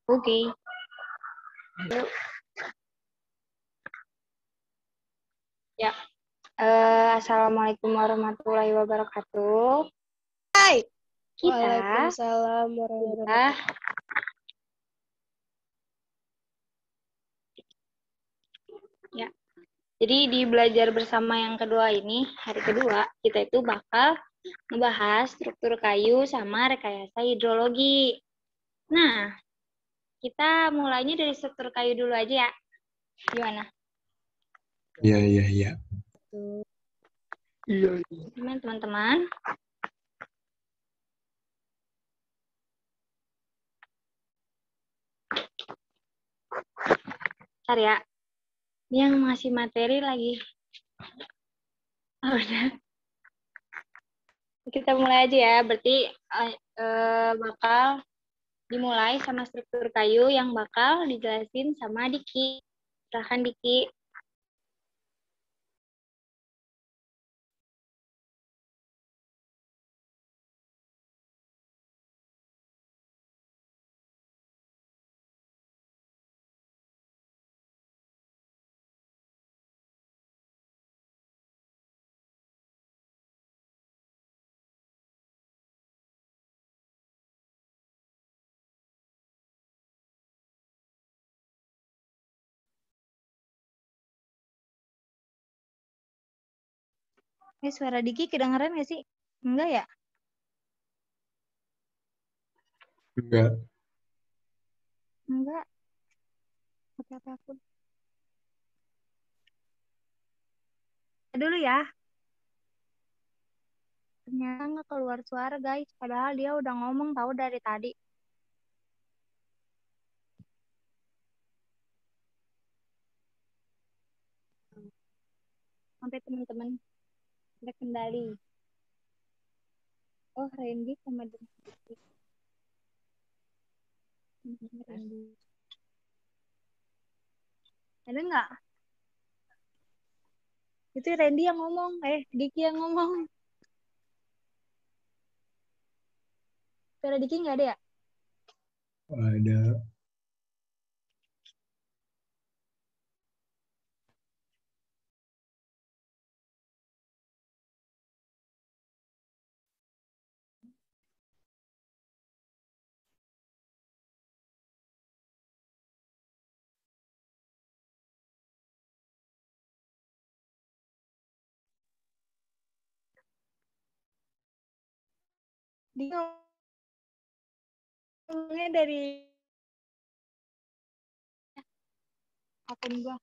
Oke. Ya. Assalamualaikum warahmatullahi wabarakatuh. Hai. Kita Waalaikumsalam warahmatullahi wabarakatuh. Ya. Jadi di belajar bersama yang kedua ini, hari kedua, kita itu bakal ngebahas struktur kayu sama rekayasa hidrologi. Nah, kita mulainya dari struktur kayu dulu aja ya. Gimana? Iya. Iya. Teman-teman. Bentar ya. Yang masih materi lagi. Oh, udah. Kita mulai aja ya. Berarti bakal dimulai sama struktur kayu yang bakal dijelasin sama Diki. Silahkan Diki. Suara Diki kedengeran nggak sih? Enggak ya? Enggak. Apa aku? Dulu ya. Ternyata nggak keluar suara guys. Padahal dia udah ngomong tahu dari tadi. Sampai teman-teman ada kendali. Oh, Randy sama Diki. Randy. Ada nggak? Itu Randy yang ngomong. Diki yang ngomong. Suara Diki nggak ada ya? Ada. Diki ngomongnya dari akun gua.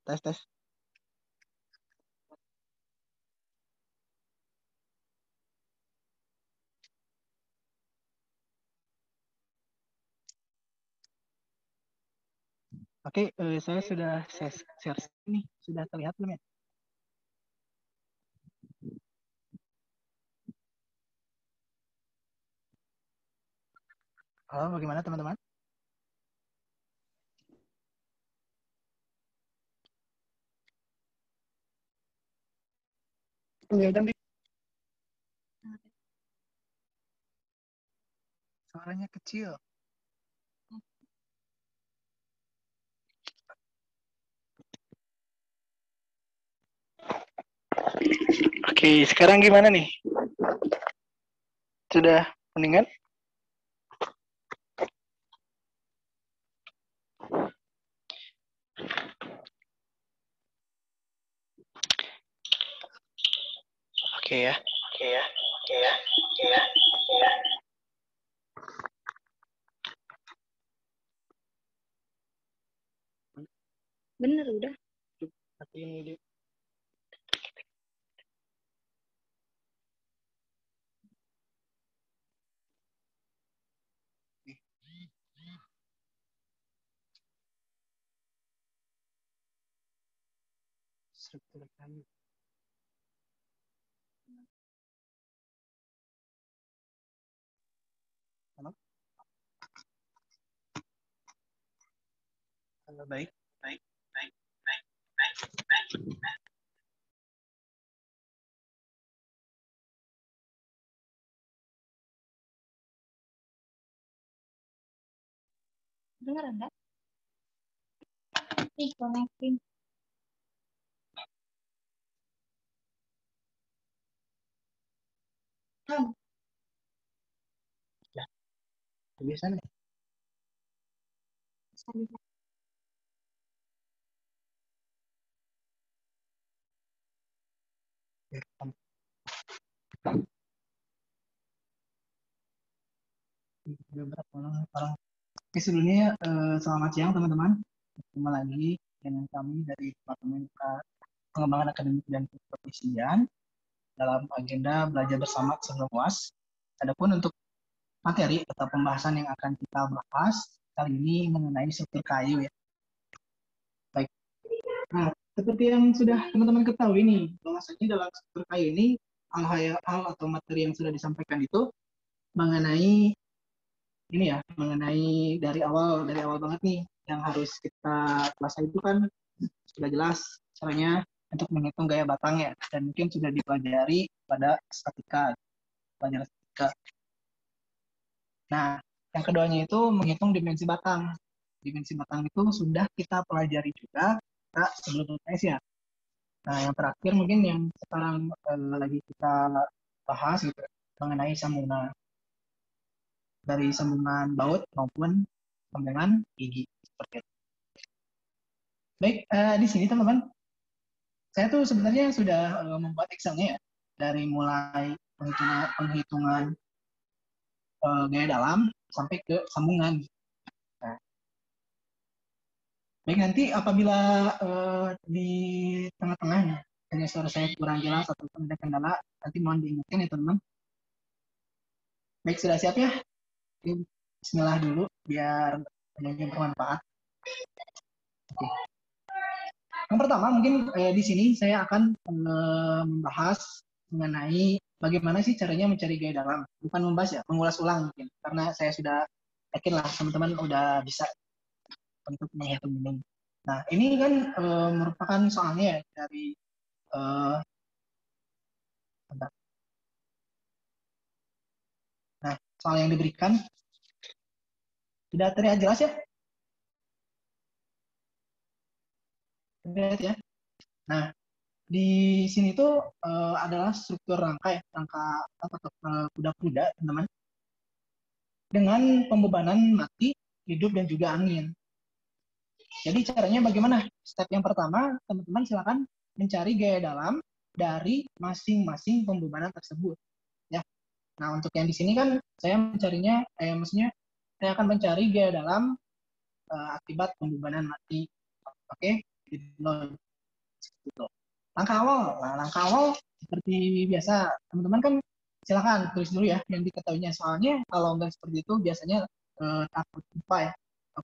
Tes. Oke, saya sudah share ini. Sudah terlihat belum ya? Halo, bagaimana teman-teman? Suaranya kecil. Oke, sekarang gimana nih? Sudah mendingan? Oke ya. Bener udah. Tapi ini struktur kayu. Halo? Halo, baik. Dengar enggak? Ih, connecting. Biasanya. Bisa. Beberapa orang. Oke, sebelumnya selamat siang teman-teman. Ketemu lagi dengan kami dari Departemen Pengembangan Akademik dan Perprofesian dalam agenda belajar bersama sebelum UAS. Adapun untuk materi atau pembahasan yang akan kita bahas kali ini mengenai struktur kayu ya. Baik. Nah, seperti yang sudah teman-teman ketahui nih, bahwasanya dalam struktur kayu ini hal atau materi yang sudah disampaikan itu mengenai ini ya, mengenai dari awal banget nih yang harus kita kuasai itu kan sudah jelas caranya untuk menghitung gaya batang ya, dan mungkin sudah dipelajari pada statika, pelajaran statika. Nah, yang keduanya itu menghitung dimensi batang. Dimensi batang itu sudah kita pelajari juga sebelum UTS ya. Nah, yang terakhir mungkin yang sekarang lagi kita bahas gitu mengenai sambungan dari sambungan baut maupun sambungan gigi seperti itu. Baik, di sini teman-teman, saya tuh sebenarnya sudah membuat Excel-nya ya, dari mulai penghitungan gaya dalam sampai ke sambungan. Nah, baik, nanti apabila di tengah-tengah hanya suara saya kurang jelas ataupun ada kendala, nanti mohon diingatkan ya teman-teman. Baik, sudah siap ya? Bismillah dulu biar semuanya bermanfaat. Oke. Yang pertama mungkin di sini saya akan membahas mengenai bagaimana sih caranya mencari gaya dalam. Bukan membahas ya, mengulas ulang mungkin. Karena saya sudah yakin lah teman-teman udah bisa untuk menghitung ini. Nah, ini kan merupakan soalnya ya dari nah, soal yang diberikan sudah terlihat jelas ya? Terlihat ya? Nah, di sini tuh adalah struktur rangka ya, rangka kuda-kuda, teman-teman, dengan pembebanan mati, hidup, dan juga angin. Jadi caranya bagaimana? Step yang pertama, teman-teman silakan mencari gaya dalam dari masing-masing pembebanan tersebut. Ya. Nah, untuk yang di sini kan saya mencarinya, maksudnya saya akan mencari gaya dalam akibat pembebanan mati. Oke, gitu. Langkah awal seperti biasa, teman-teman kan silakan tulis dulu ya yang diketahuinya. Soalnya kalau nggak seperti itu biasanya takut lupa ya,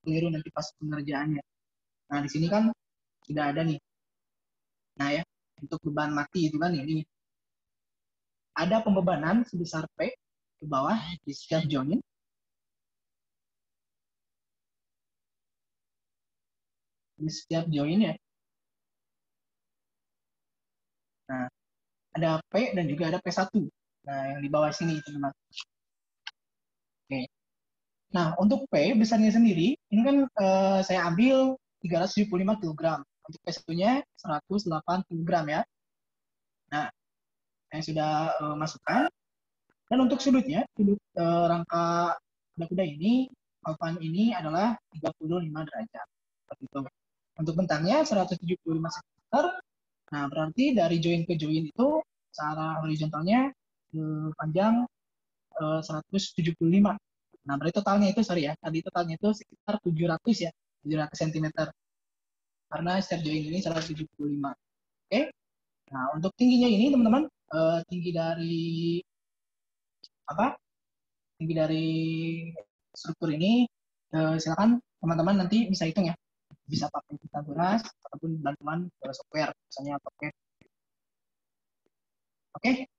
keliru nanti pas pengerjaannya. Nah, di sini kan sudah ada nih. Nah ya, untuk beban mati itu kan ini ada pembebanan sebesar P ke bawah di setiap join. Di setiap join ya. Nah, ada P dan juga ada P1. Nah, yang di bawah sini teman-teman. Oke. Nah, untuk P besarnya sendiri, ini kan saya ambil 375 kg. Untuk P1-nya 108 kg ya. Nah, saya sudah masukkan. Dan untuk sudutnya, sudut rangka kuda-kuda ini, alfan ini adalah 35 derajat. Seperti itu. Untuk bentangnya 175 cm. Nah, berarti dari join ke join itu, secara horizontalnya panjang 175. Nah, berarti totalnya itu, sorry ya, tadi totalnya itu sekitar 700 ya, 700 cm. Karena setiap join ini 175. Oke. Nah, untuk tingginya ini, teman-teman, tinggi dari apa? Tinggi dari struktur ini, silakan teman-teman nanti bisa hitung ya. Bisa pakai Pythagoras ataupun bantuan software, misalnya pakai. Oke.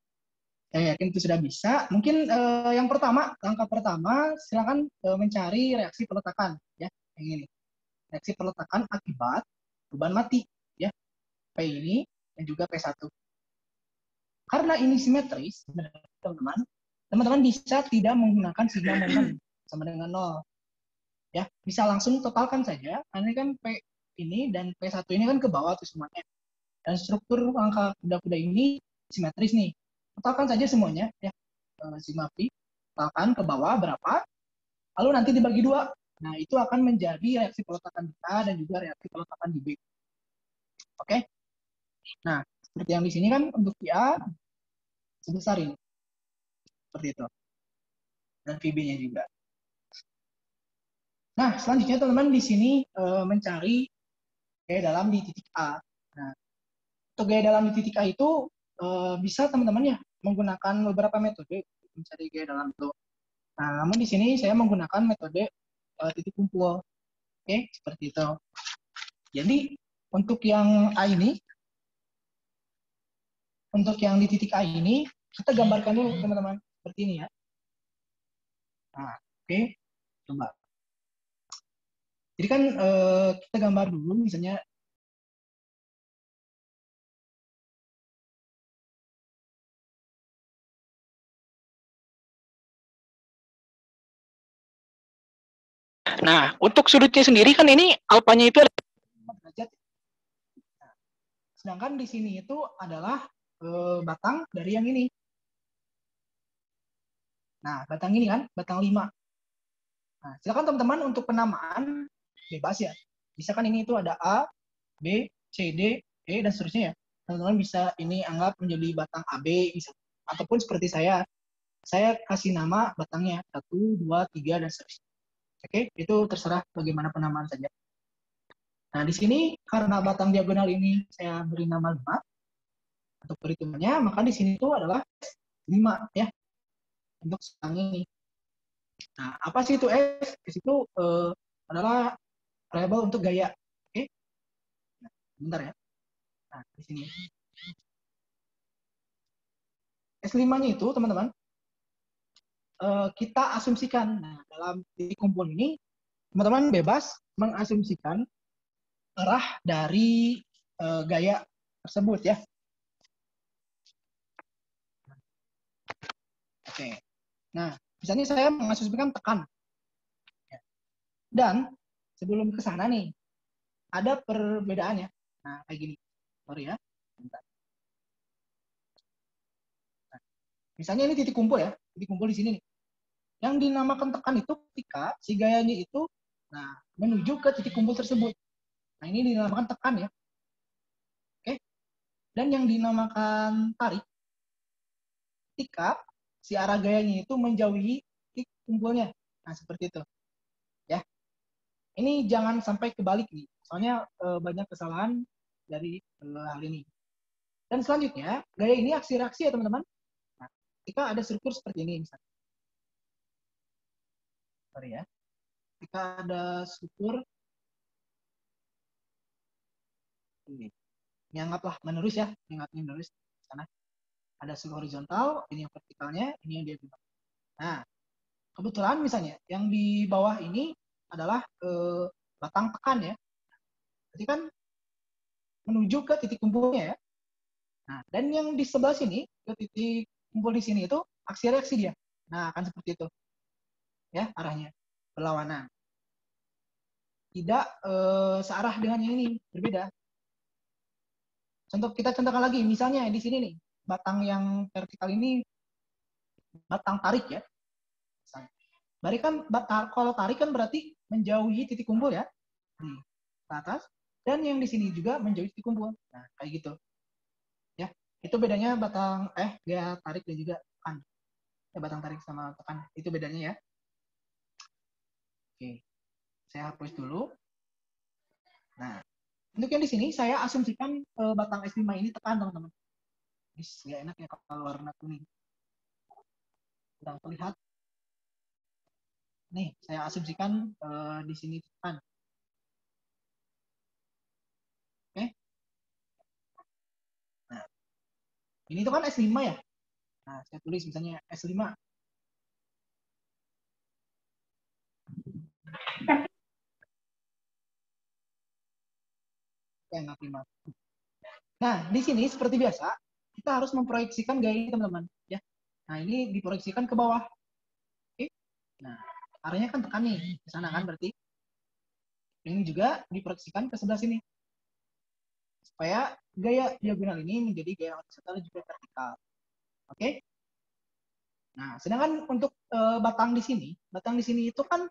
Saya yakin itu sudah bisa. Mungkin yang pertama, langkah pertama, silakan mencari reaksi peletakan, ya, yang ini. Reaksi peletakan akibat beban mati, ya, P ini dan juga P1. Karena ini simetris, teman-teman bisa tidak menggunakan sigma momen sama dengan 0. Ya, bisa langsung totalkan saja. Ini kan P ini dan P1 ini kan ke bawah tuh semuanya. Dan struktur angka kuda-kuda ini simetris nih. Totalkan saja semuanya ya. Sigma Pi. Totalkan ke bawah berapa? Lalu nanti dibagi 2. Nah, itu akan menjadi reaksi peletakan di A dan juga reaksi peletakan di B. Oke? Nah, seperti yang di sini kan untuk VA sebesar ini. Seperti itu. Dan VB-nya juga. Nah, selanjutnya teman-teman di sini mencari gaya dalam di titik A. Nah, untuk gaya dalam di titik A itu bisa teman-teman ya menggunakan beberapa metode untuk mencari gaya dalam itu. Nah, namun di sini saya menggunakan metode titik kumpul. Oke, seperti itu. Jadi, untuk yang A ini, untuk yang di titik A ini, kita gambarkan dulu teman-teman. Seperti ini ya. Nah, oke. Coba. Jadi kan kita gambar dulu misalnya. Nah, untuk sudutnya sendiri kan ini alfanya itu ada 5 derajat. Nah, sedangkan di sini itu adalah batang dari yang ini. Nah, batang ini kan, batang 5. Nah, silakan teman-teman untuk penamaan bebas ya. Misalkan ini itu ada A, B, C, D, E, dan seterusnya ya. Teman-teman bisa ini anggap menjadi batang AB, bisa. Ataupun seperti saya kasih nama batangnya 1, 2, 3, dan seterusnya. Oke, itu terserah bagaimana penamaan saja. Nah, di sini karena batang diagonal ini saya beri nama 5 untuk perhitungannya, maka di sini itu adalah 5 ya untuk sedang ini. Nah, apa sih itu S? S itu adalah variabel untuk gaya. Oke. Nah, bentar ya. Nah, di sini. S5-nya itu, teman-teman, kita asumsikan. Nah, dalam titik kumpul ini, teman-teman bebas mengasumsikan arah dari gaya tersebut ya. Oke. Nah, misalnya saya mengasumsikan tekan. Dan sebelum ke sana nih, ada perbedaan ya. Nah, kayak gini. Sorry ya. Bentar. Nah, misalnya ini titik kumpul ya. Titik kumpul di sini nih. Yang dinamakan tekan itu ketika si gayanya itu menuju ke titik kumpul tersebut. Nah, ini dinamakan tekan ya. Oke. Dan yang dinamakan tarik ketika si arah gayanya itu menjauhi titik kumpulnya. Nah, seperti itu. Ya. Ini jangan sampai kebalik nih. Soalnya banyak kesalahan dari hal ini. Dan selanjutnya, gaya ini aksi reaksi ya, teman-teman. Nah, ketika ada struktur seperti ini misalnya. Sorry ya. Ketika ada struktur ini. Ini anggaplah menerus ya, ingat menerus sana. Ada struktur horizontal, ini yang vertikalnya, ini yang diagonal. Nah, kebetulan misalnya yang di bawah ini adalah batang tekan ya. Jadi kan menuju ke titik kumpulnya ya. Nah, dan yang di sebelah sini, ke titik kumpul di sini itu aksi reaksi dia. Nah, akan seperti itu. Ya, arahnya. Berlawanan. Tidak searah dengan yang ini, berbeda. Contoh kita contohkan lagi, misalnya di sini nih, batang yang vertikal ini batang tarik ya. Bari kan kalau tarik kan berarti menjauhi titik kumpul ya. Nih, ke atas. Dan yang di sini juga menjauhi titik kumpul. Nah, kayak gitu. Ya, itu bedanya batang gaya tarik dan juga tekan. Ya, batang tarik sama tekan. Itu bedanya ya. Oke. Saya hapus dulu. Nah, untuk yang di sini saya asumsikan batang S5 ini tekan, teman-teman. Gak enak ya kalau warna kuning. Kurang terlihat. Nih, saya asumsikan di sini tekan. Oke. Nah, ini tuh kan S5 ya. Nah, saya tulis misalnya S5. Nah, di sini seperti biasa, kita harus memproyeksikan gaya ini, teman-teman. Ya. Nah, ini diproyeksikan ke bawah. Oke. Nah, arahnya kan tekan nih ke sana kan, berarti ini juga diproyeksikan ke sebelah sini supaya gaya diagonal ini menjadi gaya horizontal juga vertikal. Oke. Nah, sedangkan untuk batang di sini itu kan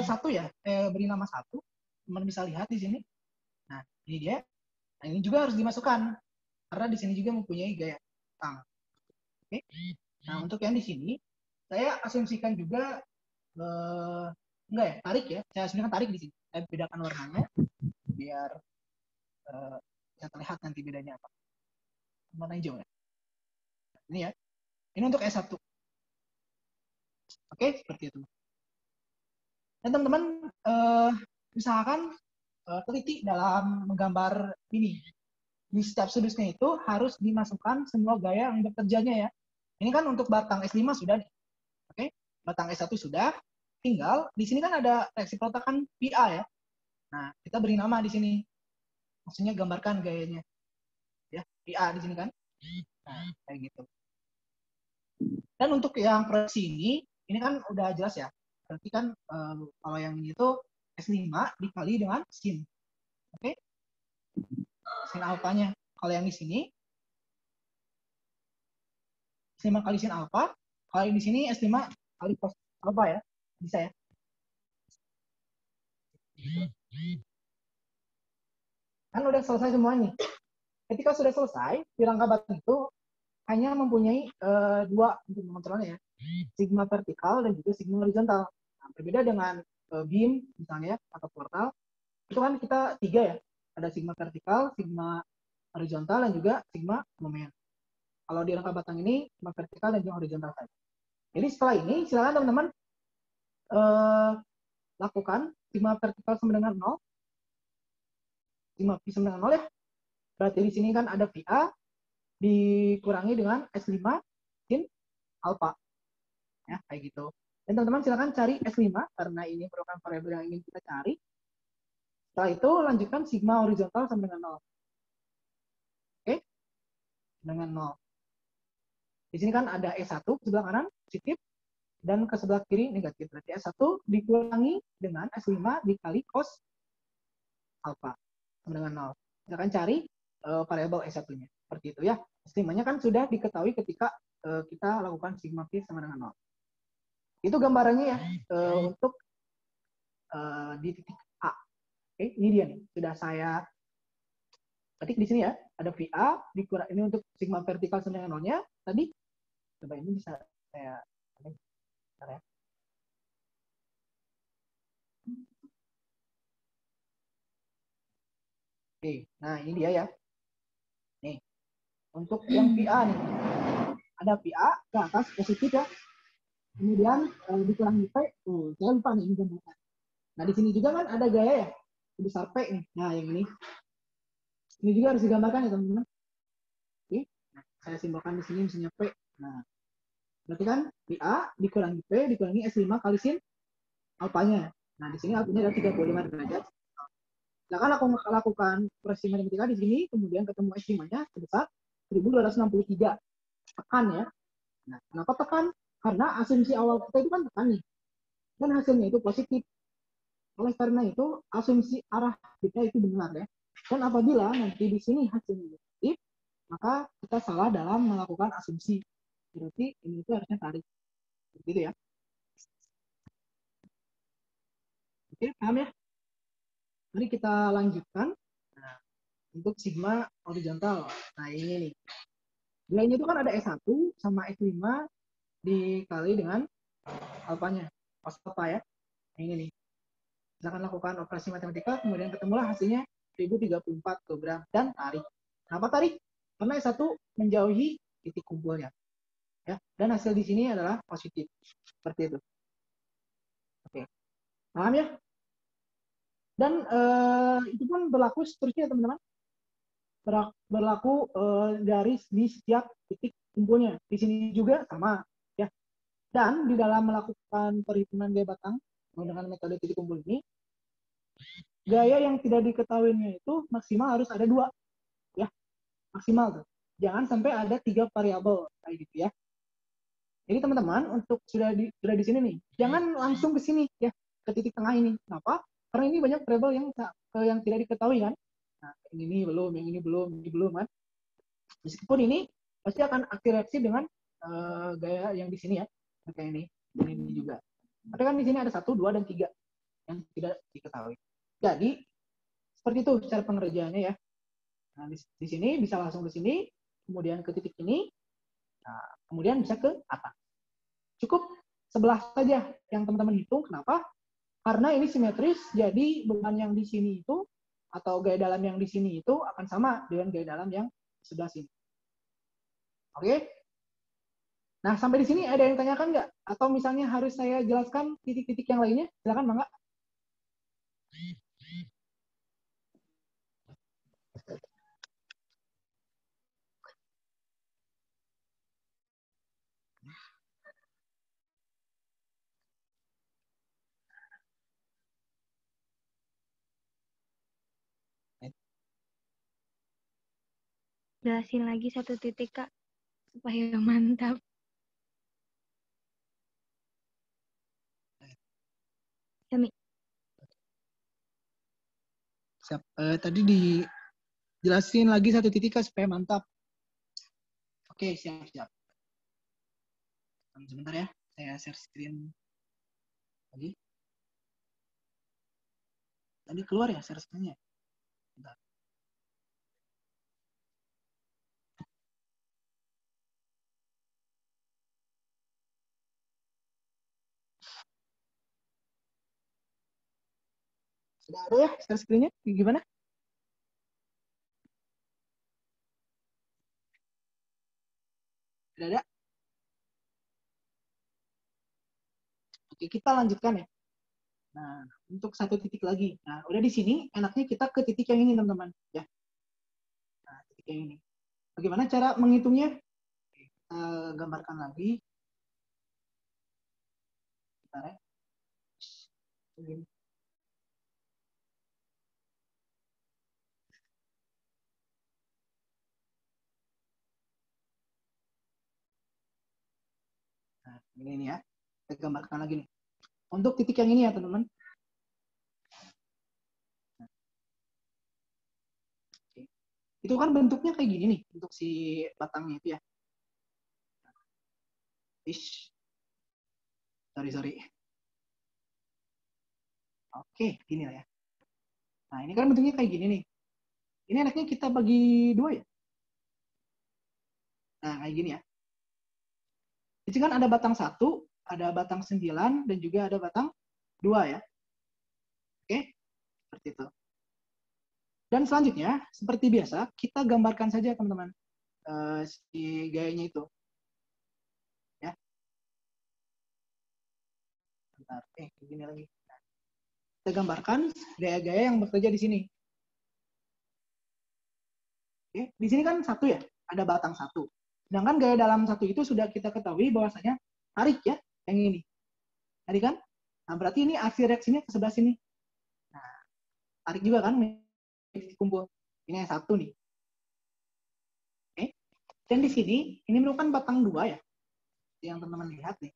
satu ya, beri nama satu. Teman bisa lihat di sini. Nah, ini dia. Nah, ini juga harus dimasukkan karena di sini juga mempunyai gaya batang. Oke. Nah, untuk yang di sini saya asumsikan juga enggak ya, tarik ya. Saya asumsikan tarik di sini. Saya bedakan warnanya biar bisa terlihat nanti bedanya apa. Warna hijau ya. Ini ya. Ini untuk S1. Oke, seperti itu. Dan teman-teman misalkan teliti dalam menggambar ini. Di setiap sudutnya itu harus dimasukkan semua gaya yang bekerjanya ya. Ini kan untuk batang S5 sudah nih. Oke, batang S1 sudah. Tinggal di sini kan ada reaksi peletakan PA ya. Nah, kita beri nama di sini. Maksudnya gambarkan gayanya. Ya, PA di sini kan. Nah, kayak gitu. Dan untuk yang proyeksi ini kan udah jelas ya. Berarti kan kalau yang ini itu S5 dikali dengan sin. Oke? Sin alfanya. Kalau yang di sini S5 kali sin alfa. Kalau yang di sini S5 kali cos alfa ya. Bisa ya. Kan udah selesai semuanya. Ketika sudah selesai, di rangka batang itu hanya mempunyai dua untuk mengontrolnya ya. Sigma vertikal dan juga sigma horizontal. Nah, berbeda dengan beam misalnya atau portal, itu kan kita tiga ya. Ada sigma vertikal, sigma horizontal, dan juga sigma momen. Kalau di rangka batang ini, sigma vertikal dan juga horizontal saja. Jadi setelah ini, silakan teman-teman lakukan sigma vertikal sama dengan 0. Sigma pi sama dengan 0 ya. Berarti di sini kan ada VA dikurangi dengan S5 sin alpha. Ya, kayak gitu. Dan teman-teman silakan cari S5 karena ini merupakan variabel yang ingin kita cari. Setelah itu lanjutkan sigma horizontal sama dengan 0. Oke? Dengan 0. Di sini kan ada S1 ke sebelah kanan positif dan ke sebelah kiri negatif. Berarti S1 dikurangi dengan S5 dikali cos alpha sama dengan 0. Silakan cari variabel S1-nya. Seperti itu ya. S5-nya kan sudah diketahui ketika kita lakukan sigma pi sama dengan 0. Itu gambarannya ya untuk di titik A. Oke, ini dia nih. Sudah saya ketik di sini ya. Ada VA dikurang ini untuk sigma vertikal sama dengan 0-nya. Tadi coba ini bisa saya bentar ya. Oke, nah ini dia ya. Nih, untuk yang VA nih. Ada VA ke atas positif ya. Kemudian dikurangi P. Saya lupa nih ini gambarnya. Nah, di sini juga kan ada gaya ya. Besar P nih. Nah, yang ini. Ini juga harus digambarkan ya, teman-teman. Oke. Nah, saya simbolkan di sini misalnya P. Nah, berarti kan VA dikurangi P dikurangi S5 kali sin alfanya. Nah, di sini alfanya ada 35 derajat. Silakan aku lakukan operasi matematika di sini, kemudian ketemu S5-nya sebesar 1263. Tekan ya. Nah, kenapa tekan? Karena asumsi awal kita itu kan tekan nih. Dan hasilnya itu positif. Oleh karena itu, asumsi arah kita itu benar ya. Dan apabila nanti di sini hasilnya negatif, maka kita salah dalam melakukan asumsi. Berarti ini itu harusnya tarik. Begitu ya. Oke, paham ya? Mari kita lanjutkan. Nah, untuk sigma horizontal. Nah, ini nih. Nilainya itu kan ada S1 sama S5 dikali dengan alfanya. Cos alfa ya. Nah, ini nih. Silakan lakukan operasi matematika, kemudian ketemulah hasilnya 1034 kg dan tarik. Kenapa tarik? Karena S1 menjauhi titik kumpulnya. Ya, dan hasil di sini adalah positif. Seperti itu. Oke. Paham ya? Dan itu pun berlaku seterusnya teman-teman. Berlaku dari di setiap titik kumpulnya. Di sini juga sama. Ya. Dan di dalam melakukan perhitungan gaya batang menggunakan metode titik kumpul ini, gaya yang tidak diketahuinya itu maksimal harus ada 2. Ya, maksimal tuh. Jangan sampai ada 3 variabel kayak gitu ya. Jadi teman-teman untuk sudah di sini nih, jangan langsung ke sini ya, ke titik tengah ini. Kenapa? Karena ini banyak variabel yang tidak diketahui kan. Nah, ini belum, yang ini belum kan. Meskipun ini pasti akan reaksi dengan gaya yang di sini ya, kayak ini juga. Tapi kan di sini ada 1, 2, dan 3 yang tidak diketahui. Jadi seperti itu cara pengerjaannya ya. Nah, di sini bisa langsung ke sini, kemudian ke titik ini, nah, kemudian bisa ke atas. Cukup 11 saja yang teman-teman hitung. Kenapa? Karena ini simetris, jadi beban yang di sini itu atau gaya dalam yang di sini itu akan sama dengan gaya dalam yang sebelah sini. Oke? Nah, sampai di sini ada yang tanyakan nggak? Atau misalnya harus saya jelaskan titik-titik yang lainnya? Silakan, Bangga. Jelasin lagi 1 titik, Kak, supaya mantap. Sami. Siap. Tadi dijelasin lagi 1 titik Kak, supaya mantap. Oke, siap. Sebentar ya, saya share screen lagi. Tadi keluar ya share screen-nya? Bentar. Sudah ada ya share screen-nya? Gimana? Sudah ada? Oke, kita lanjutkan ya. Nah, untuk 1 titik lagi. Nah, udah di sini, enaknya kita ke titik yang ini, teman-teman. Ya. Nah, titik yang ini. Bagaimana cara menghitungnya? Kita gambarkan lagi. Bentar ya. Begini. Nah, ini ya. Kita gambarkan lagi nih. Untuk titik yang ini ya, teman-teman. Itu kan bentuknya kayak gini nih, untuk si batangnya itu ya. Sorry. Oke, gini lah ya. Nah, ini kan bentuknya kayak gini nih. Ini enaknya kita bagi 2 ya. Nah, kayak gini ya. Di sini kan ada batang 1, ada batang 9, dan juga ada batang 2 ya. Oke, seperti itu. Dan selanjutnya, seperti biasa, kita gambarkan saja teman-teman si gayanya itu. Ya. Bentar, gini lagi. Kita gambarkan gaya-gaya yang bekerja di sini. Oke, di sini kan 1 ya, ada batang 1. Sedangkan gaya dalam 1 itu sudah kita ketahui bahwasanya tarik ya, yang ini. Tarik kan? Nah, berarti ini aksi reaksinya ke sebelah sini. Nah, tarik juga kan, kumpul. Ini yang 1 nih. Oke. Dan di sini, ini merupakan batang 2 ya, yang teman-teman lihat nih.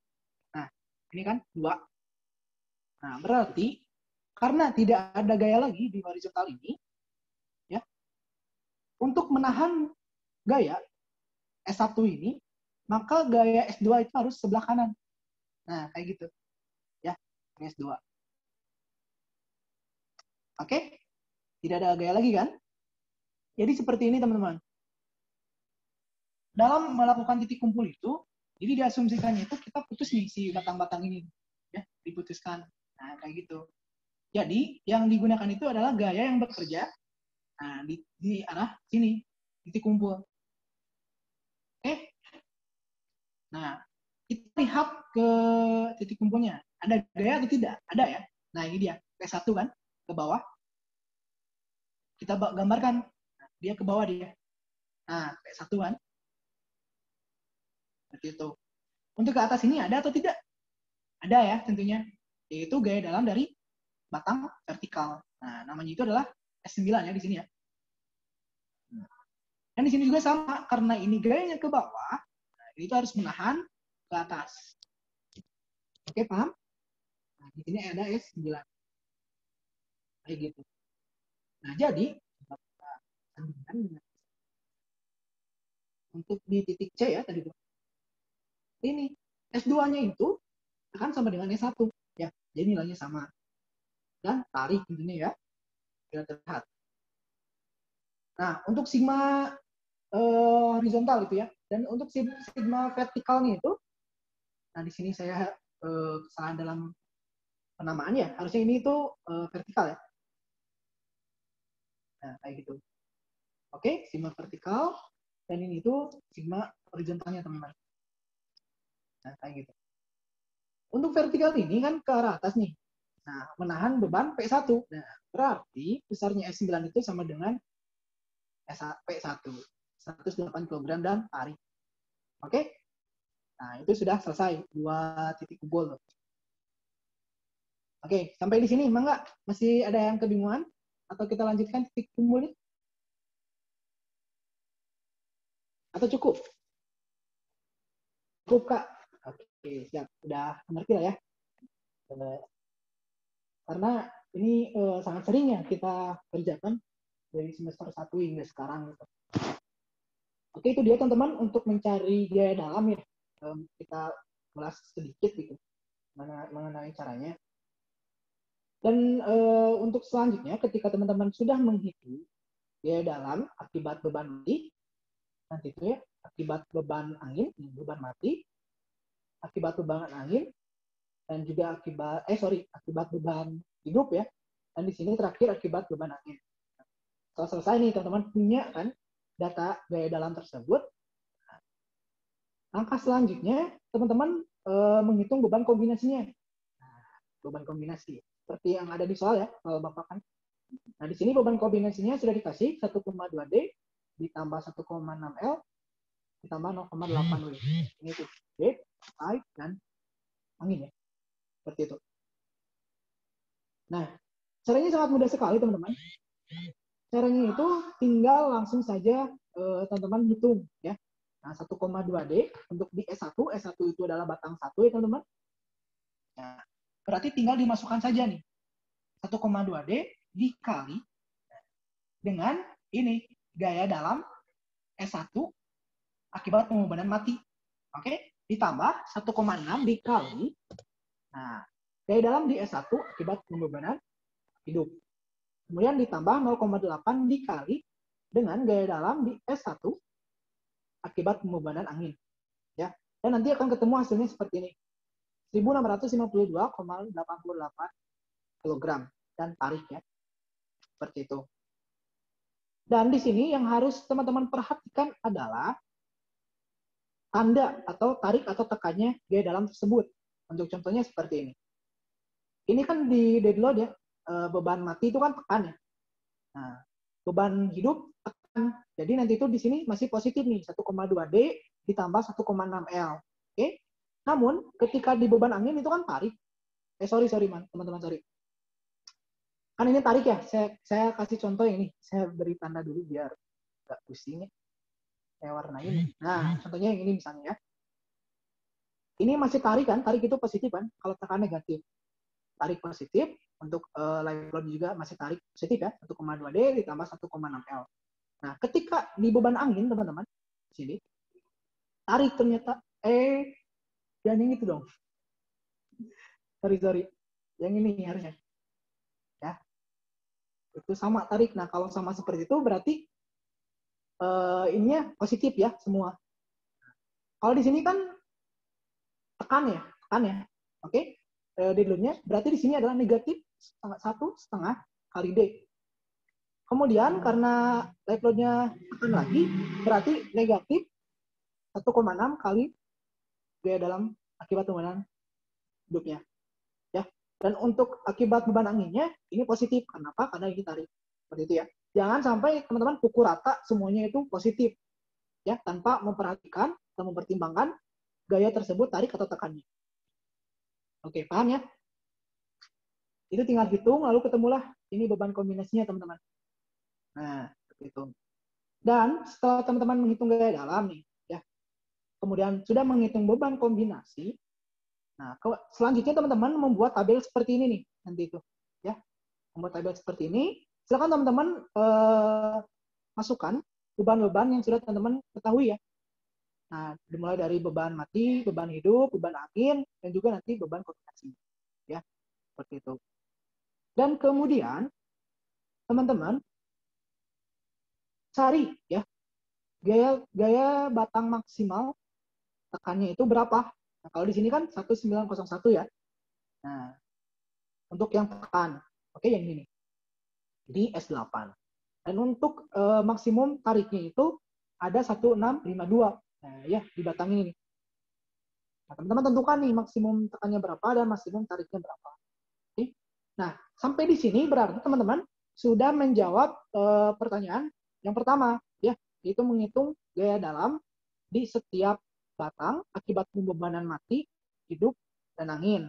Nah, ini kan 2. Nah, berarti karena tidak ada gaya lagi di horizontal ini, ya, untuk menahan gaya S1 ini, maka gaya S2 itu harus sebelah kanan. Nah, kayak gitu. Ya, S2. Oke? Tidak ada gaya lagi kan? Jadi seperti ini teman-teman. Dalam melakukan titik kumpul itu, jadi diasumsikannya itu kita putus nih si batang-batang ini. Ya, diputuskan. Nah, kayak gitu. Jadi, yang digunakan itu adalah gaya yang bekerja di arah sini, titik kumpul. Oke? Nah, kita lihat ke titik kumpulnya. Ada gaya atau tidak? Ada ya. Nah, ini dia. P1 kan, ke bawah. Kita gambarkan. Dia ke bawah dia. Nah, P1 kan. Seperti itu. Untuk ke atas ini ada atau tidak? Ada ya tentunya. Yaitu gaya dalam dari batang vertikal. Nah, namanya itu adalah S9 ya di sini ya. Dan di sini juga sama. Karena ini gayanya ke bawah, nah, itu harus menahan ke atas. Oke, paham? Nah, di sini ada S9. Kayak gitu. Nah, jadi sandingkan dengan untuk di titik C ya tadi ini S2-nya itu akan sama dengan S1 ya. Jadi nilainya sama. Dan tarik tentunya ya. Tidak terlihat. Nah, untuk sigma horizontal itu ya. Dan untuk sigma vertikalnya itu, nah di sini saya kesalahan dalam penamaan ya. Harusnya ini itu vertikal ya. Nah, kayak gitu. Oke, sigma vertikal. Dan ini itu sigma horizontalnya teman-teman. Nah, kayak gitu. Untuk vertikal ini kan ke arah atas nih. Nah, menahan beban P1. Nah, berarti besarnya S9 itu sama dengan P1. 108 kg dan tarik. Oke? Nah, itu sudah selesai. 2 titik kumpul. Oke, sampai di sini emang nggak? Masih ada yang kebingungan? Atau kita lanjutkan titik kumpul ini? Atau cukup? Cukup, Kak. Oke, siap. Udah mengerti lah ya. Karena ini sangat sering ya kita kerjakan dari semester 1 hingga sekarang. Oke, itu dia teman-teman untuk mencari gaya dalam ya. Kita ulas sedikit gitu mengenai caranya. Dan untuk selanjutnya, ketika teman-teman sudah menghitung gaya dalam akibat beban mati, nanti itu ya, akibat beban angin, beban mati, akibat beban angin, dan juga akibat beban hidup ya. Dan di sini terakhir akibat beban angin. Setelah selesai nih teman-teman punya kan data gaya dalam tersebut. Langkah selanjutnya teman-teman menghitung beban kombinasinya. Nah, beban kombinasi seperti yang ada di soal ya, soal Bapak kan. Nah, di sini beban kombinasinya sudah dikasih 1,2D ditambah 1,6L ditambah 0,8W. Ini tuh D, air, dan angin ya. Seperti itu. Nah, caranya sangat mudah sekali teman-teman. Caranya itu tinggal langsung saja teman-teman hitung ya. Nah, 1,2D untuk di S1 itu adalah batang 1 ya teman-teman. Nah, berarti tinggal dimasukkan saja nih. 1,2D dikali dengan ini gaya dalam S1 akibat pembebanan mati. Oke, ditambah 1,6 dikali nah, gaya dalam di S1 akibat pembebanan hidup. Kemudian ditambah 0,8 dikali dengan gaya dalam di S1 akibat pembebanan angin. Ya. Dan nanti akan ketemu hasilnya seperti ini. 1652,88 kg dan tarik ya. Seperti itu. Dan di sini yang harus teman-teman perhatikan adalah tanda atau tarik atau tekannya gaya dalam tersebut. Untuk contohnya seperti ini. Ini kan di dead load ya, beban mati itu kan tekan ya. Nah, beban hidup tekan. Jadi nanti itu di sini masih positif nih, 1,2D ditambah 1,6L. Oke? Namun ketika di beban angin itu kan tarik. Sorry teman-teman sorry. Kan ini tarik ya. Saya kasih contoh yang ini. Saya beri tanda dulu biar nggak pusing ya. Saya warnain. Nah, contohnya yang ini misalnya ya. Ini masih tarik kan? Tarik itu positif kan? Kalau tekan negatif. Tarik positif. Untuk live load juga masih tarik positif ya. 1,2D ditambah 1,6L. Nah, ketika di beban angin, teman-teman, sini, tarik ternyata, jangan yang itu dong. Sorry. Yang ini harusnya. Ya. Itu sama tarik. Nah, kalau sama seperti itu, berarti ininya positif ya, semua. Kalau di sini kan tekan ya. Oke? Deadloadnya, berarti di sini adalah negatif 1,5 kali D. Kemudian karena live load-nya tekan lagi, berarti negatif 1,6 kali gaya dalam akibat pembebanan hidupnya. Ya. Dan untuk akibat beban anginnya, ini positif. Kenapa? Karena ini tarik. Seperti itu ya. Jangan sampai teman-teman pukul rata semuanya itu positif. Ya, tanpa memperhatikan dan mempertimbangkan gaya tersebut tarik atau tekannya. Oke, paham ya? Itu tinggal hitung, lalu ketemulah ini beban kombinasinya, teman-teman. Nah, seperti itu. Dan setelah teman-teman menghitung gaya dalam nih, ya, kemudian sudah menghitung beban kombinasi. Nah, selanjutnya teman-teman membuat tabel seperti ini nih nanti itu, ya. Membuat tabel seperti ini. Silakan teman-teman masukkan beban-beban yang sudah teman-teman ketahui ya. Nah, dimulai dari beban mati, beban hidup, beban angin, dan juga nanti beban kombinasi, ya, seperti itu. Dan kemudian teman-teman cari ya gaya batang maksimal tekannya itu berapa. Nah, kalau di sini kan 1901 ya. Nah, untuk yang tekan, oke, yang ini di S8. Dan untuk maksimum tariknya itu ada 1652. Nah, ya, di batang ini. Nah, teman-teman tentukan nih maksimum tekannya berapa dan maksimum tariknya berapa. Oke. Nah, sampai di sini berarti teman-teman sudah menjawab pertanyaan yang pertama, ya, yaitu menghitung gaya dalam di setiap batang akibat pembebanan mati, hidup, dan angin.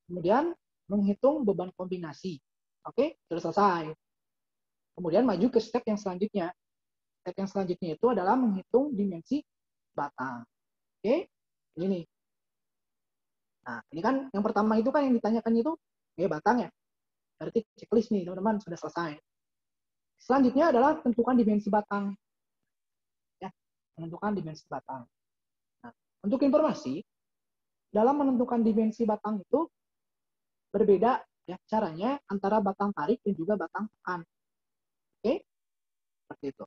Kemudian menghitung beban kombinasi. Oke, sudah selesai. Kemudian maju ke step yang selanjutnya. Step yang selanjutnya itu adalah menghitung dimensi batang. Oke, ini nih. Nah, ini kan yang pertama itu kan yang ditanyakan itu gaya batang ya. Berarti checklist nih, teman-teman, sudah selesai. Selanjutnya adalah tentukan dimensi batang. Ya, menentukan dimensi batang. Nah, untuk informasi, dalam menentukan dimensi batang itu berbeda ya caranya antara batang tarik dan juga batang tekan. Oke, seperti itu.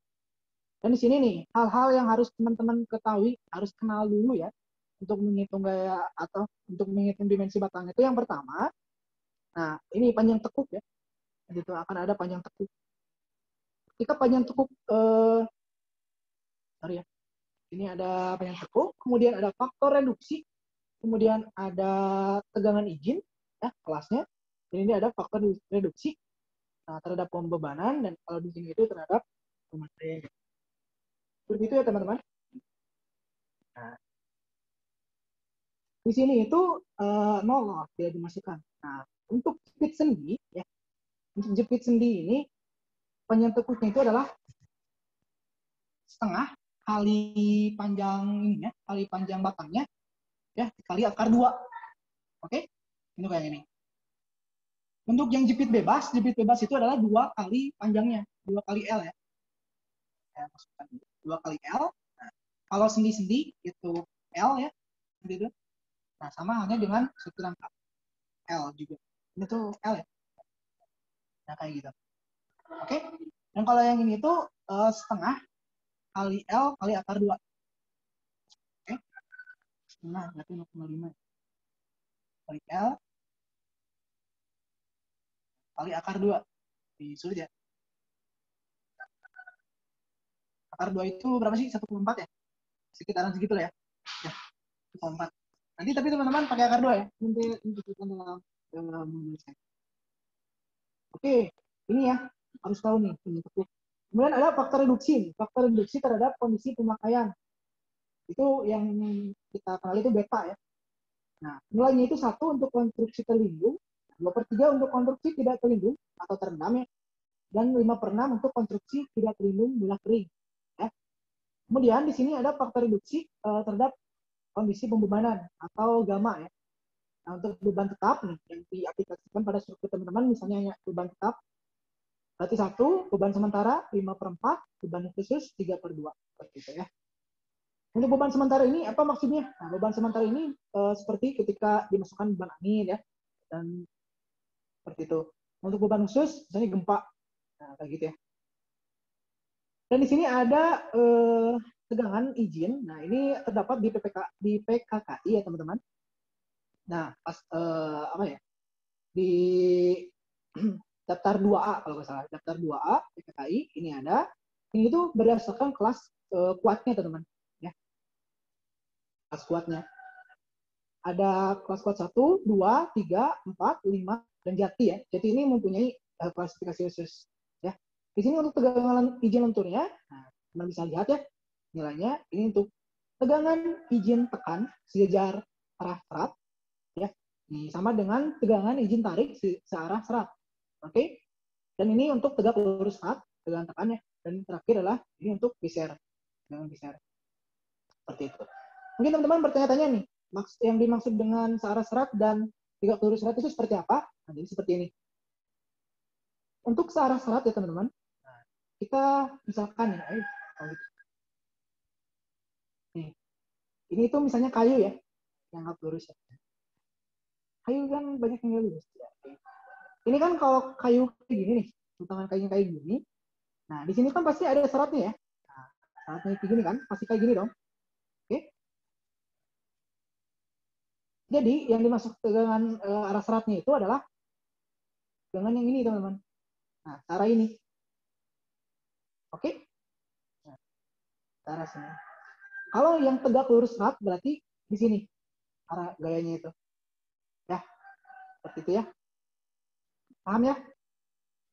Dan di sini nih, hal-hal yang harus teman-teman ketahui, harus kenal dulu ya, untuk menghitung gaya atau untuk menghitung dimensi batang itu yang pertama, nah ini panjang tekuk ya, itu akan ada panjang tekuk. Ketika panjang tekuk, sorry ya, ini ada panjang tekuk, kemudian ada faktor reduksi, kemudian ada tegangan izin, ya kelasnya, dan ini ada faktor reduksi terhadap pembebanan, dan kalau di sini itu terhadap pemakaian. Seperti itu ya teman-teman. Nah, di sini itu nol tidak dimasukkan. Nah, untuk jepit sendi, ya, untuk jepit sendi ini panjang tekuknya itu adalah setengah kali panjang ini ya, kali panjang batangnya, ya, dikali akar 2. Oke, ini kayak ini. Untuk yang jepit bebas itu adalah 2 kali panjangnya, 2 kali L ya. Saya masukkan 2 kali L. Nah, kalau sendi-sendi itu L ya, gitu. Nah, sama halnya dengan struktur rangka L juga. Ini tuh L ya. Nah, kayak gitu. Oke. Dan kalau yang ini tuh setengah kali L kali akar 2. Oke. Nah, berarti 0,5 kali L kali akar 2. Sulit ya. Akar 2 itu berapa sih? 1,4 ya? Sekitaran segitu lah ya. Ya, 1,4. Nanti tapi teman-teman pakai akar 2 ya. Nanti kita dalam menuliskan. Oke, ini ya. Harus tahu nih. Kemudian ada faktor reduksi. Faktor reduksi terhadap kondisi pemakaian. Itu yang kita kenal itu beta ya. Nah, nilainya itu 1 untuk konstruksi terlindung, 2/3 untuk konstruksi tidak terlindung atau terendam ya, dan 5/6 untuk konstruksi tidak terlindung mulai kering. Ya. Kemudian di sini ada faktor reduksi terhadap kondisi pembebanan atau gamma ya. Nah, untuk beban tetap nih, yang diaplikasikan pada struktur teman-teman, misalnya beban tetap, berarti 1, beban sementara 5/4, beban khusus 3/2. Seperti itu ya. Untuk beban sementara ini apa maksudnya? Nah, beban sementara ini seperti ketika dimasukkan beban angin ya, dan seperti itu. Untuk beban khusus, misalnya gempa, nah, kayak gitu ya. Dan di sini ada tegangan izin. Nah, ini terdapat di PKKI ya teman-teman. Nah, pas apa ya? Di daftar 2A kalau nggak salah, daftar 2A PKKI ini ada. Ini tuh berdasarkan kelas kuatnya teman-teman. Kelas kuatnya. Ada kelas kuat 1, 2, 3, 4, 5, dan jati ya. Jati ini mempunyai klasifikasi khusus. Ya. Di sini untuk tegangan izin lenturnya, nah, teman bisa lihat ya nilainya. Ini untuk tegangan izin tekan sejajar arah serat, ya, sama dengan tegangan izin tarik searah serat. Oke. Dan ini untuk tegak lurus serat, tegangan tekannya. Dan terakhir adalah ini untuk geser, tegangan geser. Seperti itu. Mungkin teman-teman bertanya-tanya nih, yang dimaksud dengan searah serat dan tegak lurus serat itu seperti apa? Nah, jadi seperti ini. Untuk searah serat ya teman-teman, kita misalkan ya, gitu. Nih, ini tuh misalnya kayu ya, yang tegak lurus ya. Kayu kan banyak yang lurus. Ya. Ini kan kalau kayu kayak gini nih, tangan kayunya kayak gini. Nah, di sini kan pasti ada seratnya ya. Nah, seratnya kayak gini kan, pasti kayak gini dong. Oke. Jadi yang dimaksud dengan arah seratnya itu adalah dengan yang ini teman-teman. Nah, cara ini. Oke. Nah, cara sini. Kalau yang tegak lurus serat berarti di sini arah gayanya itu. Ya, seperti itu ya. Paham ya?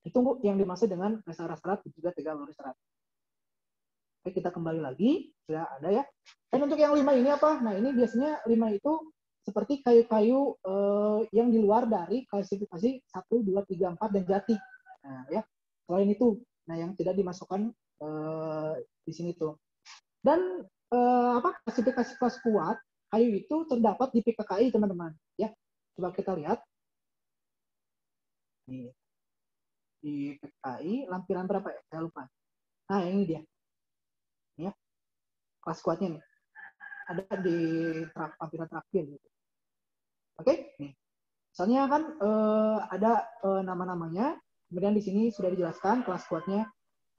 Itu yang dimaksud dengan arah serat dan juga tegak lurus serat. Oke, kita kembali lagi. Sudah ada ya. Dan untuk yang 5 ini apa? Nah, ini biasanya 5 itu seperti kayu-kayu yang di luar dari klasifikasi 1, 2, 3, 4, dan jati. Nah, ya. Selain itu, nah yang tidak dimasukkan di sini tuh. Dan klasifikasi kelas kuat kayu itu terdapat di PKKI teman-teman. Ya, coba kita lihat. Nih. Di PKKI lampiran berapa ya? Saya lupa. Nah, ini dia. Ya. Kelas kuatnya nih. Ada di lampiran terakhir gitu. Oke, nih. Misalnya kan ada nama-namanya, kemudian di sini sudah dijelaskan kelas kuatnya,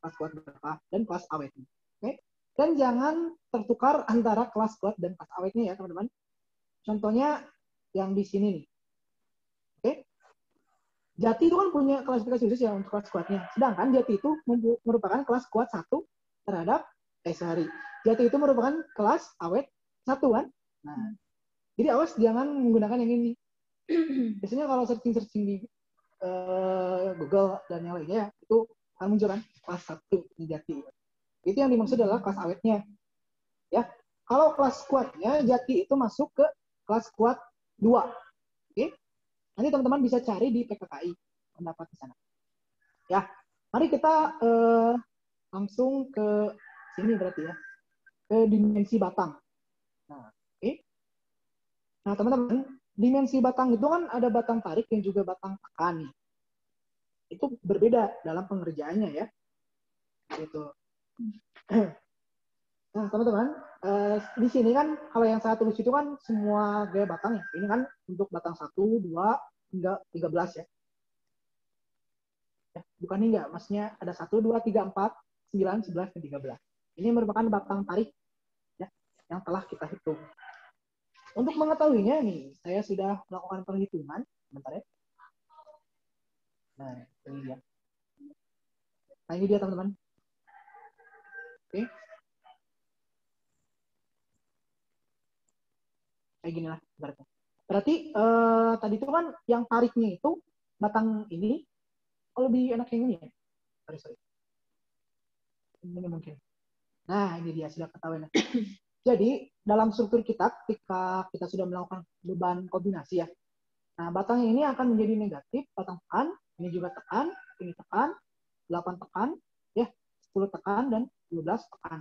kelas kuat berapa, dan kelas awetnya. Oke, dan jangan tertukar antara kelas kuat dan kelas awetnya ya teman-teman. Contohnya yang di sini nih. Oke, jati itu kan punya klasifikasi khusus ya untuk kelas kuatnya. Sedangkan jati itu merupakan kelas kuat 1 terhadap jati itu merupakan kelas awet 1 kan. Nah, jadi awas jangan menggunakan yang ini. Biasanya kalau searching di Google dan yang lainnya itu akan muncul kan kelas 1 jati. Itu yang dimaksud adalah kelas awetnya. Ya. Kalau kelas kuatnya jati itu masuk ke kelas kuat 2. Oke. Nanti teman-teman bisa cari di PKKI pendapat di sana. Ya. Mari kita langsung ke sini berarti ya. Ke dimensi batang. Nah, oke. Nah, teman-teman, dimensi batang itu kan ada batang tarik dan juga batang tekan nih. Itu berbeda dalam pengerjaannya ya. Gitu. Nah, teman-teman, di sini kan kalau yang saya tulis itu kan semua gaya batang ya. Ini kan untuk batang 1, 2, hingga 13 ya. Bukan hingga, maksudnya ada 1, 2, 3, 4, 9, 11, dan 13. Ini merupakan batang tarik ya, yang telah kita hitung. Untuk mengetahuinya nih, saya sudah melakukan perhitungan. Bentar ya. Nah, ini dia. Nah, ini dia teman-teman. Oke. Kayak gini lah berarti. Berarti tadi itu kan yang tariknya itu batang ini, kalau lebih enak yang ini ya. Sorry. Ini mungkin. Nah, ini dia sudah ketahuan. Jadi, dalam struktur kita, ketika kita sudah melakukan beban kombinasi ya, nah batang ini akan menjadi negatif, batang tekan, ini juga tekan, ini tekan, 8 tekan, ya, 10 tekan, dan 12 tekan.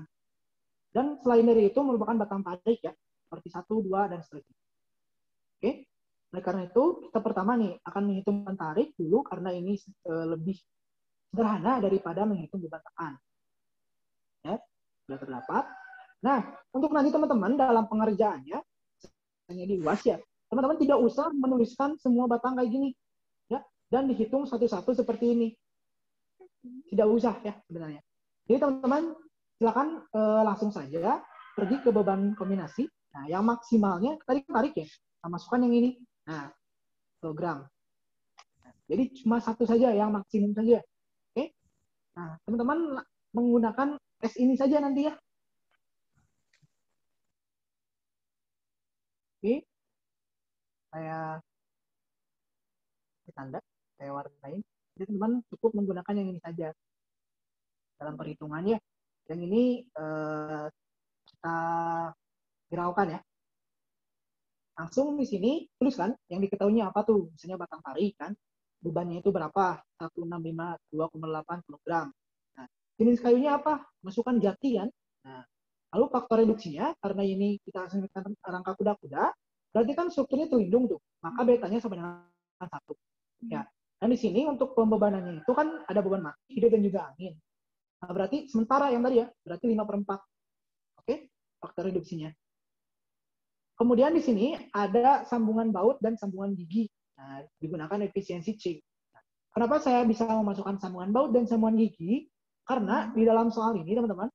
Dan selain dari itu merupakan batang tarik ya, seperti 1, 2, dan seterusnya. Oke, oleh karena itu kita pertama nih akan menghitung beban tarik dulu karena ini lebih sederhana daripada menghitung beban tekan. Ya, sudah terdapat. Nah, untuk nanti teman-teman dalam pengerjaannya, hanya di UAS ya, teman-teman tidak usah menuliskan semua batang kayak gini, ya, dan dihitung satu-satu seperti ini. Tidak usah ya sebenarnya. Jadi teman-teman silakan langsung saja pergi ke beban kombinasi. Nah, yang maksimalnya tarik ya, nah, masukkan yang ini. Nah, kilogram. Nah, jadi cuma satu saja yang maksimum saja. Oke. Nah, teman-teman menggunakan tes ini saja nanti ya. Oke, saya tanda, saya warnain. Jadi teman-teman cukup menggunakan yang ini saja dalam perhitungannya. Yang ini kita hiraukan ya. Langsung di sini tuliskan yang diketahuinya apa tuh. Misalnya batang tarik kan, bebannya itu berapa? 165 2,8 kg. Nah, jenis kayunya apa? Masukkan jati kan. Nah, Lalu faktor reduksinya, karena ini kita asumsikan rangka kuda-kuda, berarti kan strukturnya terlindung tuh. Maka betanya sama dengan 1. Ya. Dan di sini untuk pembebanannya itu kan ada beban mati, hidup, dan juga angin. Nah, berarti sementara yang tadi ya, berarti 5/4. Oke, faktor reduksinya. Kemudian di sini ada sambungan baut dan sambungan gigi. Nah, digunakan efisiensi C. Kenapa saya bisa memasukkan sambungan baut dan sambungan gigi? Karena di dalam soal ini, teman-teman,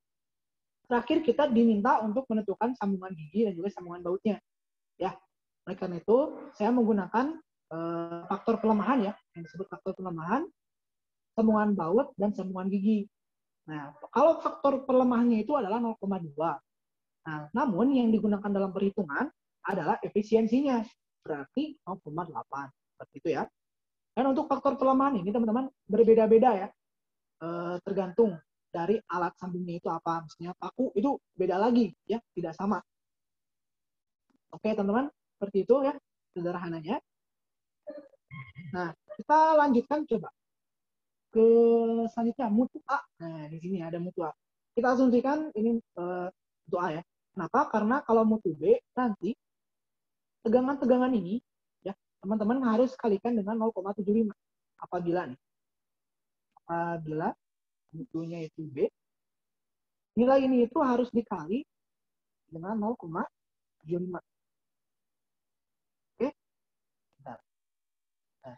terakhir kita diminta untuk menentukan sambungan gigi dan juga sambungan bautnya. Ya, oleh karena itu saya menggunakan faktor pelemahan ya, yang disebut faktor pelemahan, sambungan baut dan sambungan gigi. Nah, kalau faktor pelemahannya itu adalah 0,2. Nah, namun yang digunakan dalam perhitungan adalah efisiensinya, berarti 0,8. Seperti itu ya. Dan untuk faktor pelemahan ini, teman-teman, berbeda-beda ya. Tergantung dari alat sambungnya itu apa. Misalnya paku itu beda lagi, ya, tidak sama. Oke, teman-teman, seperti itu ya, sederhananya. Nah, kita lanjutkan coba ke selanjutnya, mutu A. Nah, di sini ada mutu A. Kita asumsikan ini mutu A ya. Kenapa? Karena kalau mutu B nanti tegangan-tegangan ini ya, teman-teman harus kalikan dengan 0,75. Apabila mutunya itu B, nilai ini itu harus dikali dengan 0,75. Oke? Bentar. Nah,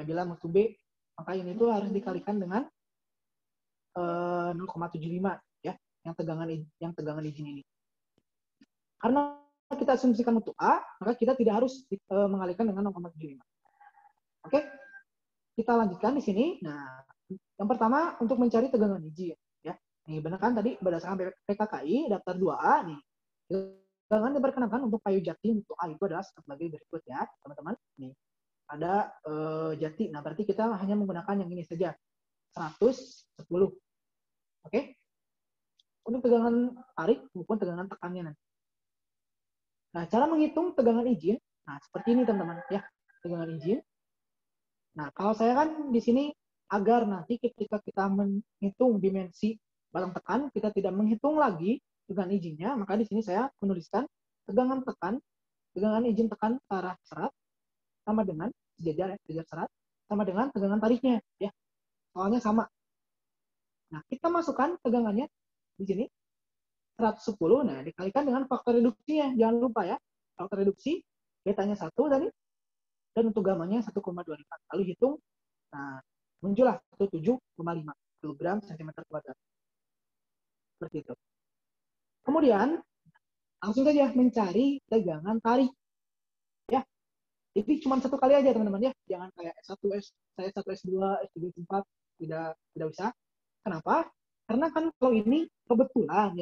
apabila mutu B, maka ini itu harus dikalikan dengan 0,75 ya, yang tegangan izin ini. Karena kita asumsikan mutu A, maka kita tidak harus mengalihkan dengan 0,75. Oke? Kita lanjutkan di sini. Nah, yang pertama untuk mencari tegangan izin ya. Nih benar kan tadi berdasarkan PKKI daftar 2A nih. Tegangan diperkenankan untuk kayu jati mutu A itu adalah sebagai berikut ya, teman-teman. Nih ada jati. Nah, berarti kita hanya menggunakan yang ini saja. 110. Oke? Untuk tegangan tarik maupun tegangan tekannya nanti. Nah, cara menghitung tegangan izin, nah seperti ini teman-teman ya, tegangan izin. Nah, kalau saya kan di sini agar nanti ketika kita menghitung dimensi batang tekan, kita tidak menghitung lagi tegangan izinnya, maka di sini saya menuliskan tegangan izin tekan arah serat sama dengan sejajar serat sama dengan tegangan tariknya ya. Soalnya sama. Nah, kita masukkan tegangannya di sini 110, nah dikalikan dengan faktor reduksinya. Jangan lupa ya, faktor reduksi, betanya 1 tadi, dan untuk gamanya 1,25. Lalu hitung, nah muncullah 17,5 kg cm kuadrat. Seperti itu. Kemudian, langsung saja mencari tegangan tarik. Ya, jadi cuma satu kali aja teman-teman ya, jangan kayak S1, saya 1 S2, S3, S4, tidak bisa. Kenapa? Karena kan kalau ini kebetulan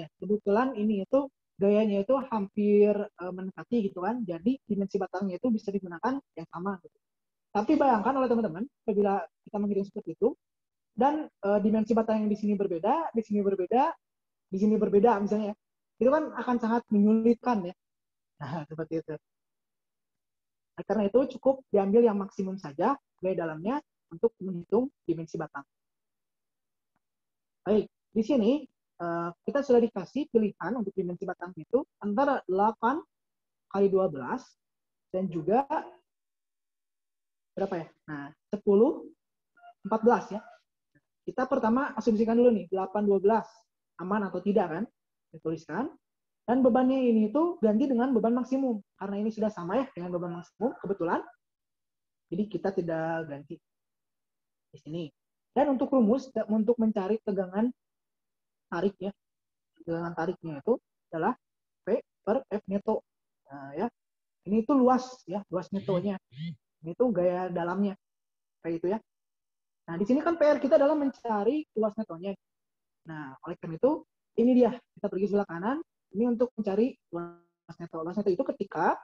ini itu gayanya itu hampir mendekati gitu kan, jadi dimensi batangnya itu bisa digunakan yang sama gitu. Tapi bayangkan oleh teman-teman, apabila kita menghitung seperti itu, dan dimensi batang yang di sini berbeda, di sini berbeda misalnya, itu kan akan sangat menyulitkan ya. Nah, seperti itu. Nah, karena itu cukup diambil yang maksimum saja gaya dalamnya untuk menghitung dimensi batang. Baik, di sini kita sudah dikasih pilihan untuk dimensi batang itu antara 8 kali 12 dan juga berapa ya? Nah, 10, 14 ya. Kita pertama asumsikan dulu nih, 8, 12 aman atau tidak kan? Dituliskan. Dan bebannya ini itu ganti dengan beban maksimum. Karena ini sudah sama ya dengan beban maksimum, kebetulan. Jadi kita tidak ganti di sini. Dan untuk rumus, untuk mencari tegangan tarik ya, tegangan tariknya itu adalah P per F neto. Nah ya, ini itu luas ya, luas netonya. Ini tuh gaya dalamnya, kayak itu ya. Nah di sini kan PR kita adalah mencari luas netonya. Nah oleh karena itu, ini dia, kita pergi sebelah kanan, ini untuk mencari luas neto. Luas neto itu ketika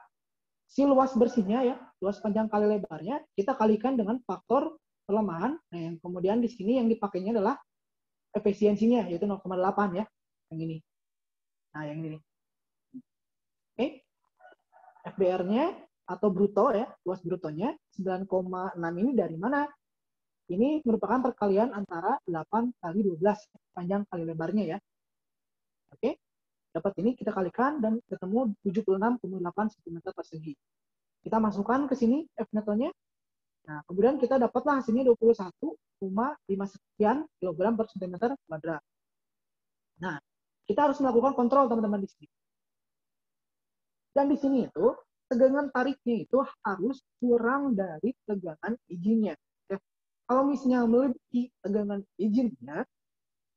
si luas bersihnya ya, luas panjang kali lebarnya, kita kalikan dengan faktor pelemahan. Nah, yang kemudian di sini yang dipakainya adalah efisiensinya, yaitu 0,8 ya, yang ini. Nah, yang ini. Oke. FBR-nya atau bruto ya, luas brutonya 9,6 ini dari mana? Ini merupakan perkalian antara 8 kali 12, panjang kali lebarnya ya. Oke. Dapat ini kita kalikan dan ketemu 76,8 cm persegi. Kita masukkan ke sini F netonya. Nah, kemudian kita dapatlah hasilnya 21,5 sekian kilogram per cm kuadrat. Nah, kita harus melakukan kontrol teman-teman di sini. Dan di sini itu tegangan tariknya itu harus kurang dari tegangan izinnya. Ya. Kalau misalnya melebihi tegangan izinnya,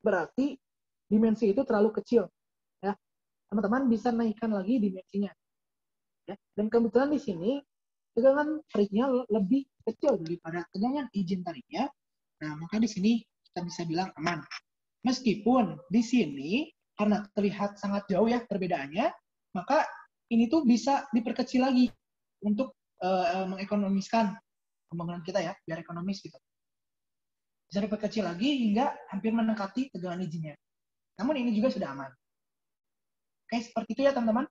berarti dimensi itu terlalu kecil. Ya, teman-teman bisa naikkan lagi dimensinya. Ya. Dan kebetulan di sini tegangan tariknya lebih kecil daripada tegangan izin tariknya. Nah, maka di sini kita bisa bilang aman. Meskipun di sini karena terlihat sangat jauh ya perbedaannya, maka ini tuh bisa diperkecil lagi untuk mengekonomiskan pembangunan kita ya, biar ekonomis gitu. Bisa diperkecil lagi hingga hampir mendekati tegangan izinnya. Namun ini juga sudah aman. Oke, seperti itu ya teman-teman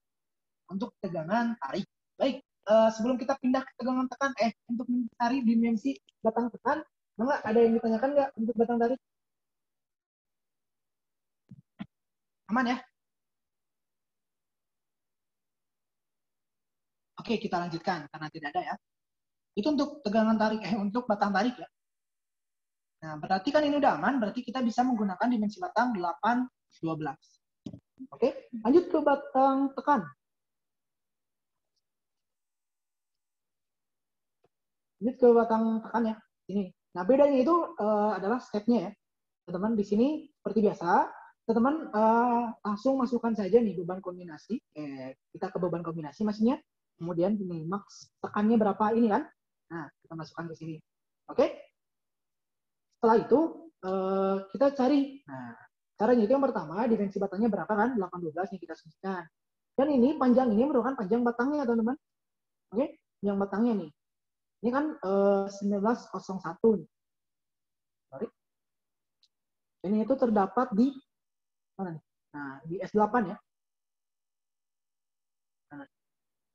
untuk tegangan tarik. Baik, sebelum kita pindah ke tegangan tekan, untuk mencari dimensi batang tekan, ada yang ditanyakan nggak untuk batang tarik? Aman ya? Oke, kita lanjutkan karena tidak ada ya. Itu untuk tegangan tarik, untuk batang tarik ya. Nah, berarti kan ini udah aman, berarti kita bisa menggunakan dimensi batang 8, 12. Oke, lanjut ke batang tekan. Lanjut ke batang tekan ya. Ini. Nah, bedanya itu adalah stepnya ya. Teman-teman di sini seperti biasa, teman-teman langsung masukkan saja nih beban kombinasi. Kita ke beban kombinasi maksudnya. Kemudian ini max tekannya berapa ini kan? Nah, kita masukkan ke sini. Oke? Setelah itu kita cari. Nah, caranya itu yang pertama dimensi batangnya berapa kan? 812 yang kita sebutkan. Dan ini panjang ini merupakan panjang batangnya teman-teman. Oke? Yang batangnya nih. Ini kan 1901 nih. Sorry. Ini itu terdapat di mana nih? Nah, di S8 ya. Nah,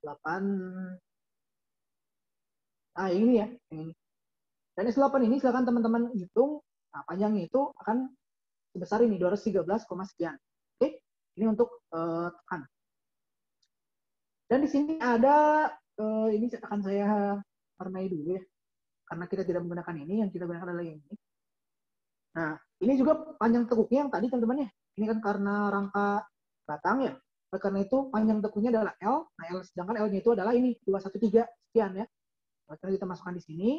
8. Ah, ini ya. Ini. Dan S8 ini silakan teman-teman hitung. Nah, panjangnya itu akan sebesar ini 213, sekian. Oke, ini untuk tekan. Dan di sini ada ini akan saya warnai dulu ya, karena kita tidak menggunakan ini, yang kita gunakan adalah yang ini. Nah, ini juga panjang tekuknya yang tadi teman-teman ya. Ini kan karena rangka batang ya. Karena itu panjang tekuknya adalah L. Nah, L sedangkan L-nya itu adalah ini 213 sekian ya. Nah, kita masukkan di sini.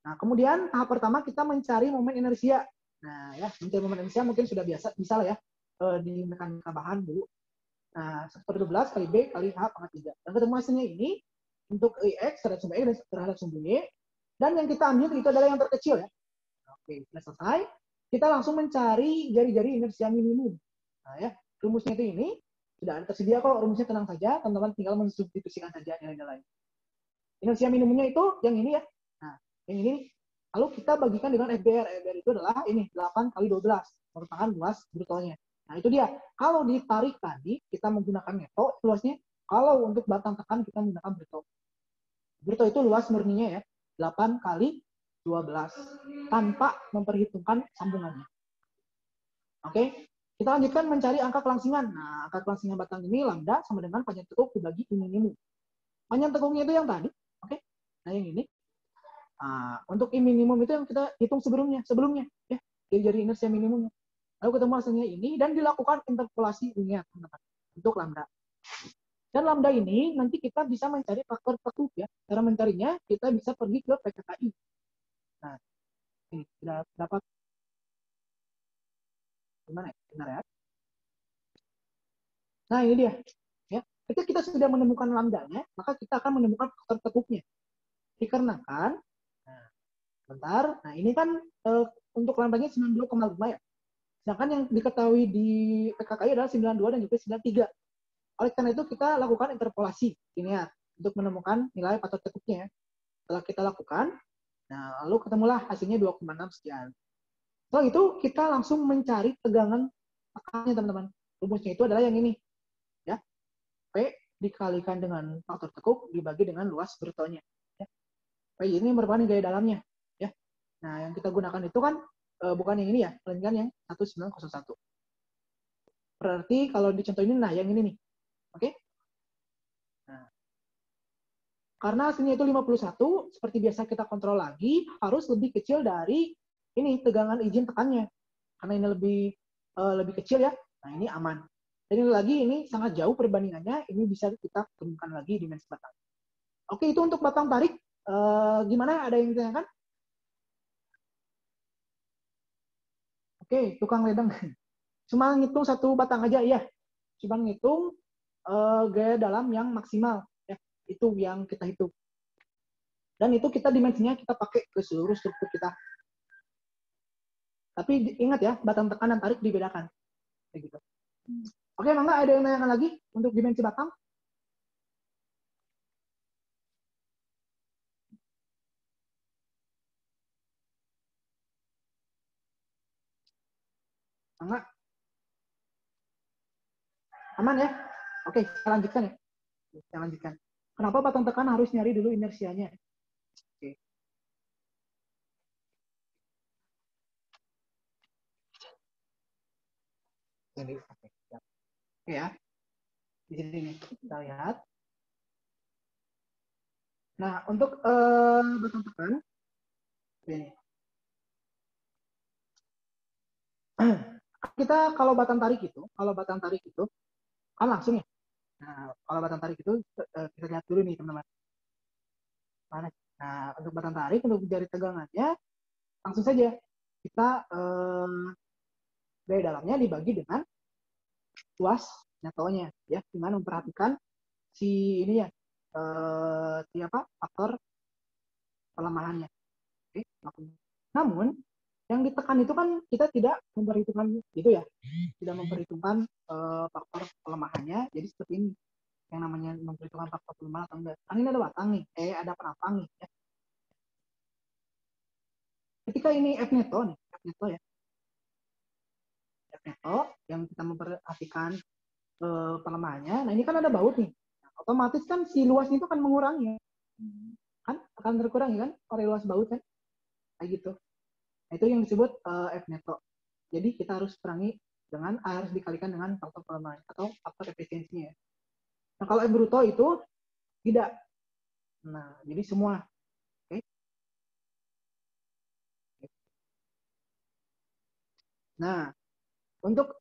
Nah, kemudian tahap pertama kita mencari momen inersia. Nah, ya, mencari momen inersia mungkin sudah bisa lah ya di mekanika bahan dulu. Nah, 1/12 kali B kali H pangkat 3. Dan ketemu hasilnya ini untuk IX terhadap sumber E dan terhadap sumber Y. Dan yang kita ambil itu adalah yang terkecil ya. Oke, sudah selesai. Kita langsung mencari jari-jari inersia minimum. Nah, ya, rumusnya itu ini sudah ada tersedia kok, rumusnya tenang saja, teman-teman tinggal mensubstitusikan saja nilai-nilai. Inersia minimumnya itu yang ini ya. Nah, yang ini lalu kita bagikan dengan FBR. FBR itu adalah ini 8 kali 12 merupakan luas brutonya. Nah, itu dia. Kalau ditarik tadi kita menggunakan neto luasnya. Kalau untuk batang tekan kita menggunakan bruto. Bruto itu luas murninya ya 8 kali 12 tanpa memperhitungkan sambungannya. Oke, kita lanjutkan mencari angka kelangsingan. Nah, angka kelangsingan batang ini lambda sama dengan panjang tekuk dibagi minimum. Panjang tekuknya itu yang tadi. Oke, nah yang ini. Nah, untuk minimum itu yang kita hitung sebelumnya ya, jari inersia minimumnya. Lalu ketemu hasilnya ini dan dilakukan interpolasi linear untuk lambda. Dan lambda ini nanti kita bisa mencari faktor tekuk ya. Cara mencarinya kita bisa pergi ke PKKI. Nah, ini sudah dapat gimana ya? Benar ya? Nah, ini dia. Ya, ketika kita sudah menemukan lambdanya, maka kita akan menemukan faktor tekuknya. Dikarenakan, nah, bentar. Nah, ini kan untuk lambdanya 92,5 ya. Sedangkan yang diketahui di PKKI adalah 92 dan juga 93. Oleh karena itu kita lakukan interpolasi linear untuk menemukan nilai faktor tekuknya. Setelah kita lakukan, nah lalu ketemulah hasilnya 2,6 sekian. Setelah itu kita langsung mencari tegangan tekannya teman-teman. Rumusnya itu adalah yang ini. Ya. P dikalikan dengan faktor tekuk dibagi dengan luas brutonya. Ya. P ini merupakan gaya dalamnya. Ya. Nah, yang kita gunakan itu kan bukan yang ini ya, melainkan yang 1901. Berarti kalau di contoh ini, nah yang ini nih. Oke? Nah, karena hasilnya itu 51, seperti biasa kita kontrol lagi, harus lebih kecil dari ini tegangan izin tekannya. Karena ini lebih kecil ya, nah ini aman. Dan ini lagi, ini sangat jauh perbandingannya, ini bisa kita temukan lagi dimensi batang. Oke, itu untuk batang tarik. Gimana? Ada yang ditanyakan? Oke, tukang ledeng. Cuma ngitung satu batang aja ya. Cuma ngitung gaya dalam yang maksimal. Ya, itu yang kita hitung. Dan itu kita dimensinya kita pakai ke seluruh struktur kita. Tapi ingat ya, batang tekan dan tarik dibedakan. Kayak gitu. Oke, Mangga, ada yang nanyakan lagi untuk dimensi batang? Mangga? Aman ya? Oke, saya lanjutkan ya. Saya lanjutkan. Kenapa batang tekan harus nyari dulu inersianya? Oke. Oke ya. Di sini nih, kita lihat. Nah, untuk batang tekan, ini. Kita kalau batang tarik itu kan langsung ya. Nah, kalau batang tarik itu kita lihat dulu nih teman-teman. Mana? Nah, untuk batang tarik, untuk jari tegangannya, langsung saja kita gaya dalamnya dibagi dengan luas nyatonya, ya, dengan memperhatikan si ini ya, siapa faktor pelemahannya. Oke. Namun yang ditekan itu kan kita tidak memperhitungkan itu ya, tidak memperhitungkan faktor pelemahannya. Jadi seperti ini, yang namanya memperhitungkan faktor pelemahan atau enggak. Kan ini ada batang nih, ada penapang nih. Ya. Ketika ini F neto nih, F neto ya, F neto yang kita memperhatikan pelemahannya. Nah ini kan ada baut nih, nah, otomatis kan si luasnya itu kan mengurangi, kan akan berkurang kan oleh luas baut kan, kayak gitu. Nah, itu yang disebut F neto. Jadi kita harus kurangi dengan harus dikalikan dengan faktor pelemahan atau faktor efisiensinya. Nah kalau F bruto itu tidak. Nah jadi semua. Oke. Nah untuk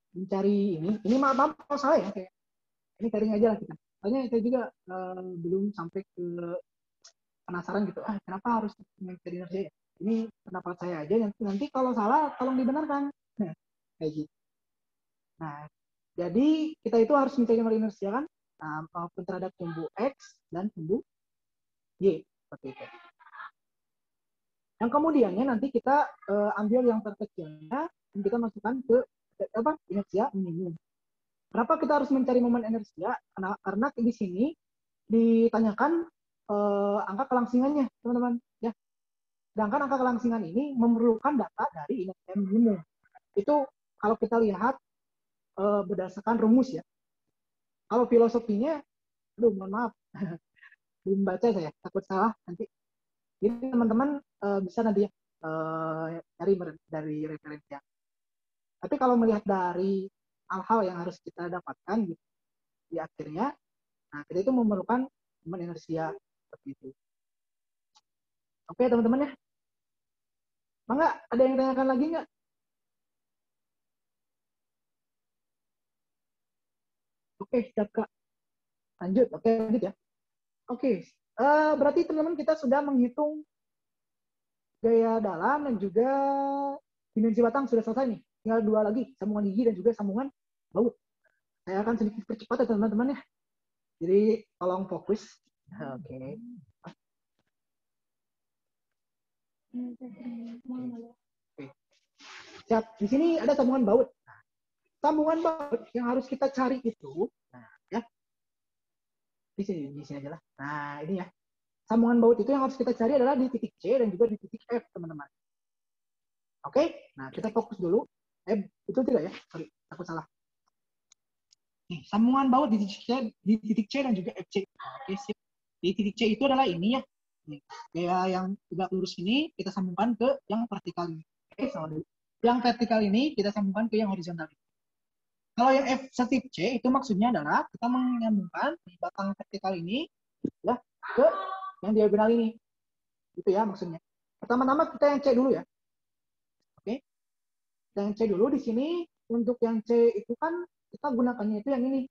mencari ini maaf kalau salah ya, kayak ini sharing aja lah kita. Soalnya saya juga belum sampai ke penasaran gitu. Kenapa harus mencari inersia? Ini pendapat saya aja. Nanti kalau salah tolong dibenarkan. Nah, kayak gitu. Nah, jadi kita itu harus mencari nomor inersia kan, maupun terhadap sumbu X dan sumbu Y. Seperti itu. Yang kemudiannya nanti kita ambil yang terkecilnya dan kita masukkan ke inersia minimum. Kenapa kita harus mencari momen inersia? Karena di sini ditanyakan angka kelangsingannya, teman-teman. Ya. Sedangkan angka kelangsingan ini memerlukan data dari inersia minimum. Itu kalau kita lihat berdasarkan rumus ya. Kalau filosofinya, aduh mohon maaf, belum baca saya, takut salah nanti. Jadi teman-teman bisa nanti cari dari referensi. Tapi kalau melihat dari hal-hal yang harus kita dapatkan gitu, di akhirnya, nah kita itu memerlukan momen inersia seperti itu. Oke teman-teman ya. Mangga, ada yang tanyakan lagi nggak? Oke, siap Kak. Lanjut, oke lanjut ya. Oke, berarti teman-teman kita sudah menghitung gaya dalam dan juga dimensi batang sudah selesai nih. Tinggal dua lagi, sambungan gigi dan juga sambungan baut. Saya akan sedikit percepat ya teman-teman ya. Jadi tolong fokus. Oke. Siap. Di sini ada sambungan baut. Sambungan baut yang harus kita cari itu, nah ya, di sini aja lah. Nah ini ya, sambungan baut itu yang harus kita cari adalah di titik C dan juga di titik F, teman-teman. Oke, nah kita fokus dulu. Itu tidak ya? Sorry, takut salah. Nih, sambungan baut di titik C dan juga FC. Oke, sip. Di titik C itu adalah ini ya. Nih, kayak yang tegak lurus ini kita sambungkan ke yang vertikal ini. Oke, sama dulu. Yang vertikal ini kita sambungkan ke yang horizontal. Kalau yang F setiap C itu maksudnya adalah kita menyambungkan di batang vertikal ini ya ke yang diagonal ini. Itu ya maksudnya. Pertama-tama kita yang C dulu ya. Oke. Kita yang C dulu di sini. Untuk yang C itu kan kita gunakannya itu yang ini.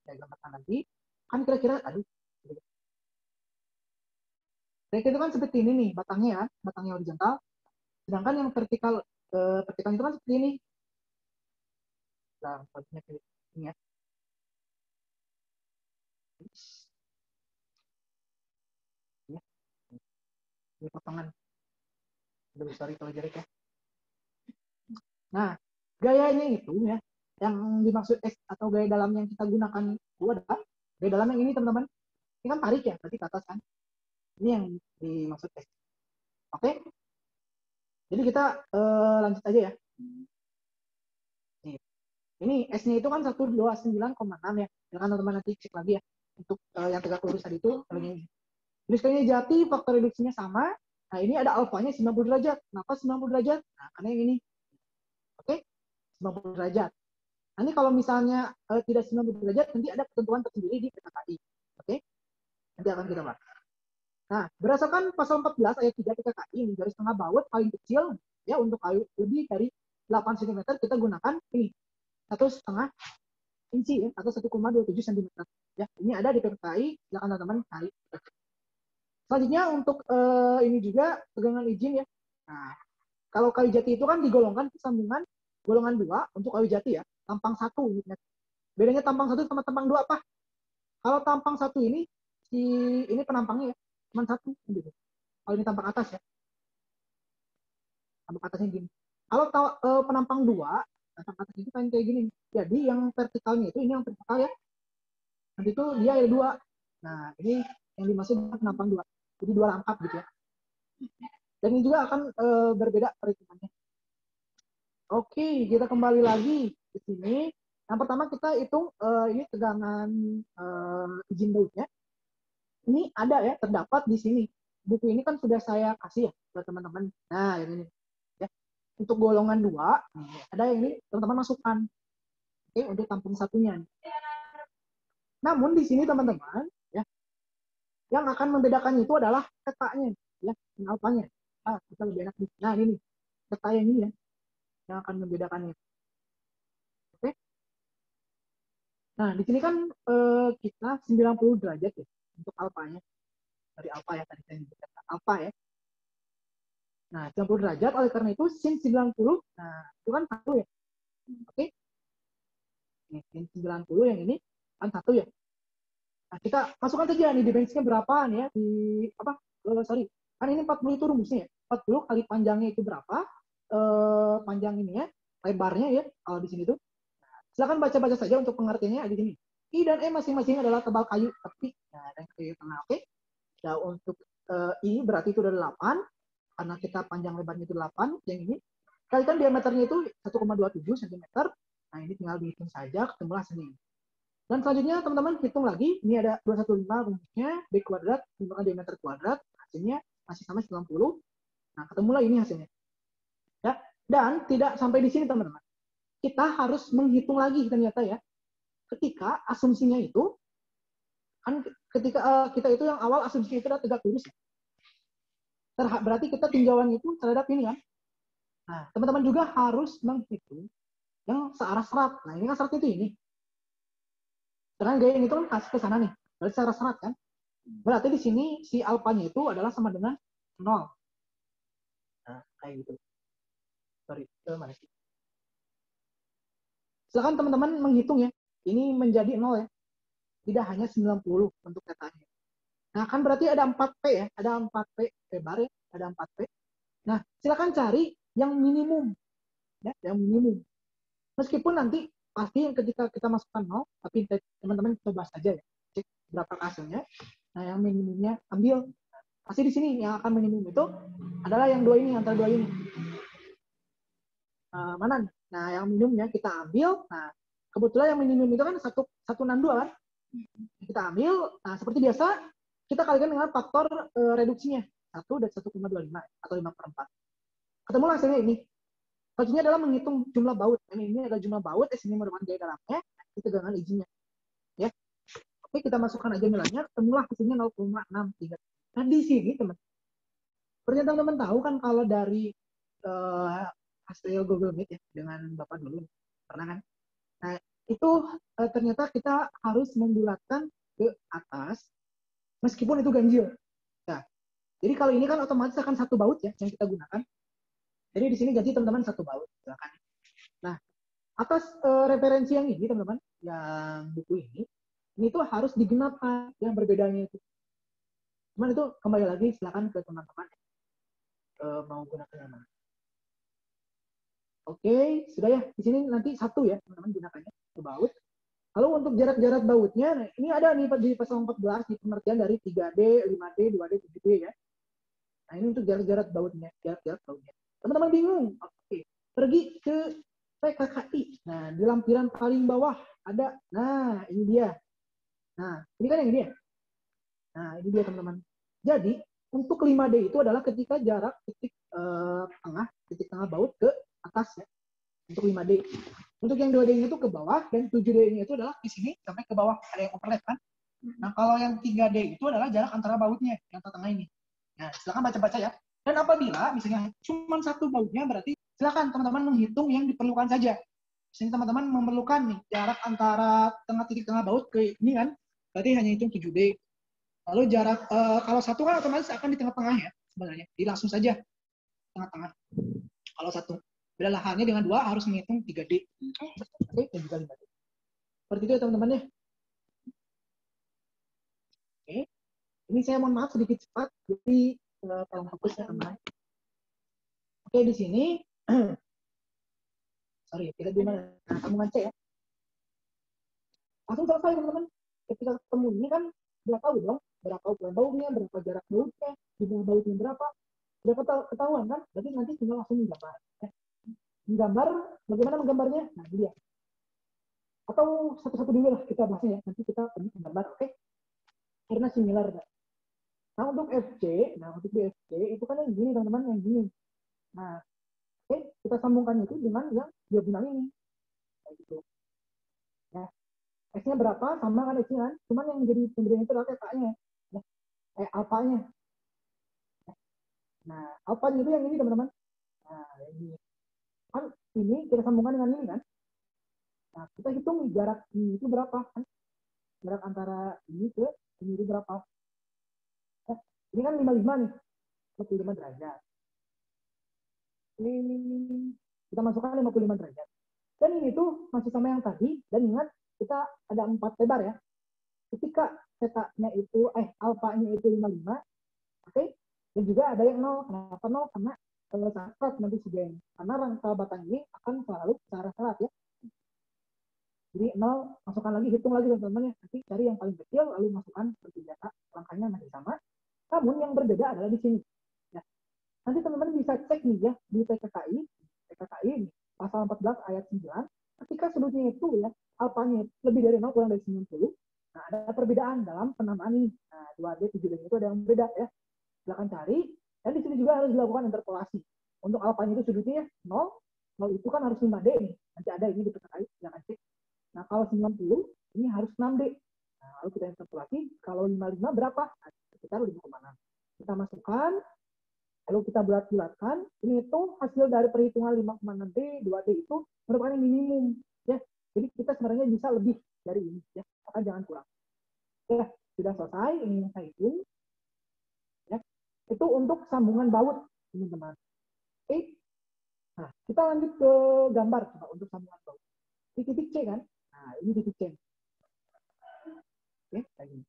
Saya gambarkan lagi. Kan kira-kira, aduh. Kira-kira itu kan seperti ini nih batangnya ya. Batangnya horizontal. Sedangkan yang vertikal itu kan seperti ini. Nah, ini ya. Ini potongan. Aduh, sorry kalau jelek ya. Nah, gayanya itu ya, yang dimaksud X atau gaya dalam yang kita gunakan itu adalah gaya dalam yang ini teman-teman. Ini kan tarik ya, berarti ke atas kan. Ini yang dimaksud X. Oke? Jadi kita lanjut aja ya. Nih. Ini S-nya itu kan 129,6 ya. Silahkan teman-teman nanti cek lagi ya. Untuk yang tegak lurus tadi itu. Jadi sekalinya jati, faktor reduksinya sama. Nah, ini ada alfanya 90 derajat. Kenapa 90 derajat? Nah, karena yang ini. Oke? 90 derajat. Nanti kalau misalnya tidak 90 derajat, nanti ada ketentuan tersendiri di PKKI. Oke? Nanti akan kita bahas. Nah, berdasarkan pasal 14 ayat 3 PKKI, ini garis tengah baut paling kecil ya untuk kayu lebih dari 8 cm kita gunakan ini 1,5 inci ya, atau 1,27 cm. Ya, ini ada di PKKI, silakan teman-teman cari. Selanjutnya untuk ini juga pegangan izin ya. Nah, kalau kayu jati itu kan digolongkan sambungan golongan 2 untuk kayu jati ya, tampang 1. Bedanya tampang 1 sama tampang 2 apa? Kalau tampang 1 ini ini penampangnya ya, cuma 1 gitu. Kalau ini tampang atas ya. Tampang atasnya gini. Kalau penampang 2, tampang atas itu kan kayak gini. Jadi yang vertikalnya itu ini yang vertikal ya. Nanti itu dia ada 2. Nah, ini yang dimaksud penampang 2. Jadi 2 rangkap gitu ya. Dan ini juga akan berbeda perhitungannya. Oke, kita kembali lagi di sini. Yang pertama kita hitung ini tegangan izin bautnya. Ini ada ya, terdapat di sini. Buku ini kan sudah saya kasih ya buat teman-teman. Nah, yang ini. Ya. Untuk golongan 2, ada yang ini teman-teman masukkan. Oke, untuk tampung satunya. Namun di sini teman-teman, ya, yang akan membedakannya itu adalah petanya, ya, alfanya. Ah, kita lebih enak. Nah, ini peta yang ini ya, yang akan membedakannya. Oke. Nah, di sini kan kita 90 derajat ya untuk alfanya. Dari alfa ya, tadi saya sebutkan alfa ya. Nah, 90 derajat, oleh karena itu sin 90, nah itu kan 1 ya. Oke. Ini sin 90 yang ini kan 1 ya. Nah, kita masukkan saja nih dimensinya berapa nih ya, di apa? Sorry. Kan ini 40 itu rumusnya ya. 40 kali panjangnya itu berapa? Panjang ini ya, lebarnya ya, kalau di sini tuh. Silakan baca-baca saja untuk pengertiannya di sini. I dan E masing-masing adalah tebal kayu tepi. Nah, dan kayu tengah. Oke. Nah, untuk I berarti itu udah 8. Karena kita panjang lebarnya itu 8. Yang ini. Kalikan diameternya itu 1,27 cm. Nah, ini tinggal dihitung saja. Ketemulah sini. Dan selanjutnya, teman-teman hitung lagi. Ini ada 215 rumusnya. B kuadrat. Timbulkan diameter kuadrat. Hasilnya masih sama 90. Nah, ketemulah ini hasilnya. Ya. Dan tidak sampai di sini, teman-teman. Kita harus menghitung lagi ternyata ya. Ketika asumsinya itu kan ketika kita itu yang awal asumsinya itu adalah tegak lurus. Berarti kita tinjauan itu terhadap ini kan. Nah, teman-teman juga harus menghitung yang searah serat. Nah, ini kan serat itu ini. Karena gaya ini tuh kan ke sana nih. Berarti searah serat kan. Berarti di sini si alfanya itu adalah sama dengan 0. Nah, kayak gitu. Sorry, mana sih? Silakan teman-teman menghitung ya. Ini menjadi 0 ya. Tidak hanya 90 untuk petanya. Nah, kan berarti ada 4P ya. Ada 4P lebar ya. Ada 4P. Nah, silakan cari yang minimum. Ya, yang minimum. Meskipun nanti pasti yang ketika kita masukkan 0, tapi teman-teman coba saja ya. Cek berapa hasilnya. Nah, yang minimumnya ambil. Pasti di sini yang akan minimum itu adalah yang 2 ini, antara 2 ini. Mana? Nah, yang minimumnya kita ambil. Nah, kebetulan yang minimum itu kan 162 kan. Kita ambil. Nah, seperti biasa kita kalikan dengan faktor reduksinya 1 dan 1,25 atau 5/4. Ketemu hasilnya ini. Kuncinya adalah menghitung jumlah baut. Ini adalah jumlah baut, sini merupakan gaya dalamnya, tegangan izinnya. Ya. Oke, kita masukkan aja nilainya, ketemulah hasilnya 0,63. Nah, di sini teman, ternyata teman-teman tahu kan kalau dari hasil Google Meet ya dengan Bapak dulu, pernah kan? Nah, itu ternyata kita harus membulatkan ke atas, meskipun itu ganjil. Nah, jadi kalau ini kan otomatis akan satu baut ya yang kita gunakan. Jadi di sini ganti teman-teman satu baut, silakan. Nah, atas referensi yang ini teman-teman, yang buku ini tuh harus digenapkan yang berbedanya itu. Cuman itu kembali lagi silakan ke teman-teman mau gunakan yang mana. Oke, sudah ya. Di sini nanti satu ya teman-teman gunakannya satu baut. Lalu untuk jarak-jarak bautnya, nah ini ada nih di pasal 14 di pengertian dari 3D, 5D, 2D, 7D ya. Nah ini untuk jarak-jarak bautnya, jarak-jarak bautnya. Teman-teman bingung? Oke, pergi ke PKKI. Nah, di lampiran paling bawah ada. Nah, ini dia. Nah, ini kan yang ini ya. Nah, ini dia teman-teman. Jadi, untuk 5D itu adalah ketika jarak titik tengah baut ke atas ya. Untuk 5D. Untuk yang 2D itu ke bawah, dan 7D itu adalah di sini sampai ke bawah. Ada yang overlap kan? Nah, kalau yang 3D itu adalah jarak antara bautnya, yang tengah ini. Nah, silakan baca-baca ya. Dan apabila misalnya cuma satu bautnya, berarti silakan teman-teman menghitung yang diperlukan saja. Sini teman-teman memerlukan nih jarak antara titik tengah baut ke ini kan, berarti hanya hitung 7D. Lalu jarak kalau satu kan otomatis akan di tengah-tengah ya sebenarnya. Jadi langsung saja tengah-tengah. Kalau satu. Beda halnya dengan dua harus menghitung 3D. Oke, dan juga 5D. Seperti itu ya teman-teman ya. Oke. Ini saya mohon maaf sedikit cepat, jadi tolong fokusnya teman. Oke, di sini sorry, kita di mana? Nah, kamu ngecek ya. Langsung selesai teman-teman. Ketika ketemu ini kan udah tahu dong berapa ukuran bautnya, berapa jarak bautnya, jumlah bautnya berapa. Udah ketahuan kan? Berarti nanti tinggal langsung menggambar. Menggambar, bagaimana menggambarnya? Nah, ini dia. Atau satu-satu dulu lah kita bahasnya ya. Nanti kita pergi menggambar, oke? Karena similar. Nah, untuk FC itu kan yang gini teman-teman, yang gini. Nah, oke, kita sambungkan itu dengan yang diagonal ini. Kayak gitu. Ya. X-nya berapa? Sama kan X-nya kan? Cuman yang jadi pemberian itu adalah TK-nya. Ya. Alpanya. Nah, alpanya itu yang ini teman-teman. Nah, ini. Kan ini kita sambungkan dengan ini kan? Nah, kita hitung jarak ini itu berapa kan? Jarak antara ini ke ini itu berapa? Ini kan 55 nih. 55 derajat. Ini kita masukkan 55 derajat. Dan ini tuh masih sama yang tadi. Dan ingat, kita ada 4 lebar ya. Ketika theta-nya itu, alpha-nya itu 55, oke? Dan juga ada yang 0. Kenapa 0? Karena kalau syarat nanti sebagian. Karena rangka batang ini akan selalu secara syarat ya. Jadi 0, masukkan lagi, hitung lagi teman-teman ya. Nanti cari yang paling kecil, lalu masukkan seperti biasa. Rangkanya masih sama. Namun yang berbeda adalah di sini. Ya. Nanti teman-teman bisa cek nih ya, di PKKI ini, pasal 14 ayat 9, ketika sudutnya itu ya, alfanya lebih dari 0 kurang dari 90, nah ada perbedaan dalam penamaan ini. Nah, 2D, 7D itu ada yang berbeda ya. Silakan cari, dan di sini juga harus dilakukan interpolasi. Untuk alfanya itu sudutnya 0 itu kan harus 5D nih. Nanti ada ini di PKKI, silakan cek. Nah, kalau 90, ini harus 6D. Nah, lalu kita interpolasi, kalau 55 berapa? Nah, sekitar 5,6. Kita masukkan, lalu kita bulat-bulatkan, ini itu hasil dari perhitungan 5,6D, 2D itu merupakan minimum. Ya. Jadi kita sebenarnya bisa lebih dari ini. Ya. Maka jangan kurang. Ya, sudah selesai, ini saya hitung. Ya. Itu untuk sambungan baut, teman-teman. Oke. Nah, kita lanjut ke gambar coba untuk sambungan baut. Di titik C kan? Nah, ini titik C. Oke, kayak gini.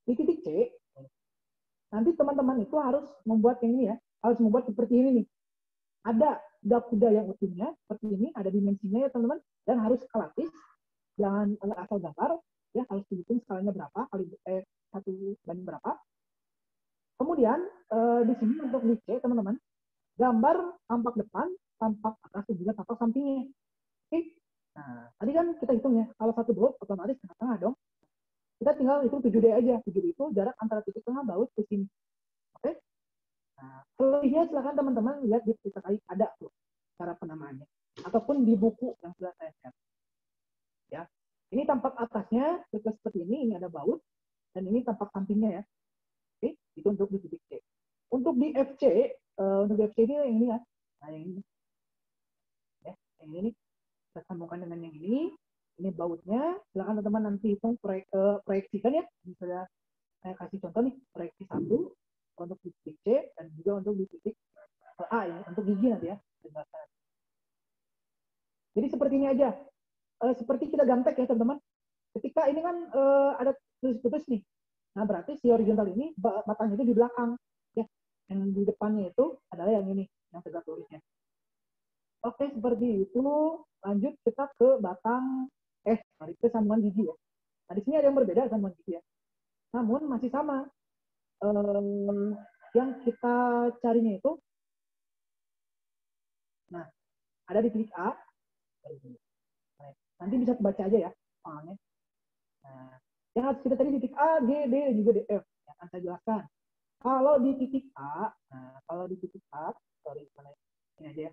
Di titik C, nanti teman-teman itu harus membuat yang ini ya, harus membuat seperti ini nih. Ada kuda yang utuhnya, seperti ini, ada dimensinya ya teman-teman, dan harus skalatis, jangan asal gambar, ya harus dihitung skalanya berapa, kali 1 banding berapa. Kemudian, di sini untuk di C, teman-teman, gambar tampak depan, tampak atas, dan juga tampak sampingnya. Oke? Nah, tadi kan kita hitung ya, kalau satu baut otomatis tengah-tengah dong. Kita tinggal hitung 7D aja. 7D itu jarak antara titik tengah baut ke sini. Oke? Nah, selebihnya silakan teman-teman lihat di PKKI ada tuh. cara penamaannya ataupun di buku yang sudah saya share. Ya, ini tampak atasnya seperti ini ada baut dan ini tampak sampingnya ya. Oke, itu untuk di titik C. Untuk di FC, untuk di FC ini yang ini ya. Nah, yang ini. Ya, yang ini kita sambungkan dengan yang ini. Ini bautnya. Silakan teman-teman nanti hitung proyeksikan ya. Misalnya saya kasih contoh nih, proyeksi 1 untuk di titik C dan juga untuk di titik A ya, untuk gigi nanti ya. Jadi seperti ini aja. Seperti kita gamtek ya teman-teman. Ketika ini kan ada putus-putus nih. Nah berarti si horizontal ini batangnya itu di belakang. Ya. Yang di depannya itu adalah yang ini, yang tegak lurusnya. Oke, seperti itu. Lanjut kita ke batang mari ke sambungan gigi ya. Nah di sini ada yang berbeda sambungan gigi ya. Namun masih sama. Yang kita carinya itu, nah ada di titik A. Nanti bisa baca aja ya soalnya. Nah, yang harus kita cari di titik A, G, D, dan juga D, F. Yang akan saya jelaskan. Kalau di titik A, sorry, ini aja ya.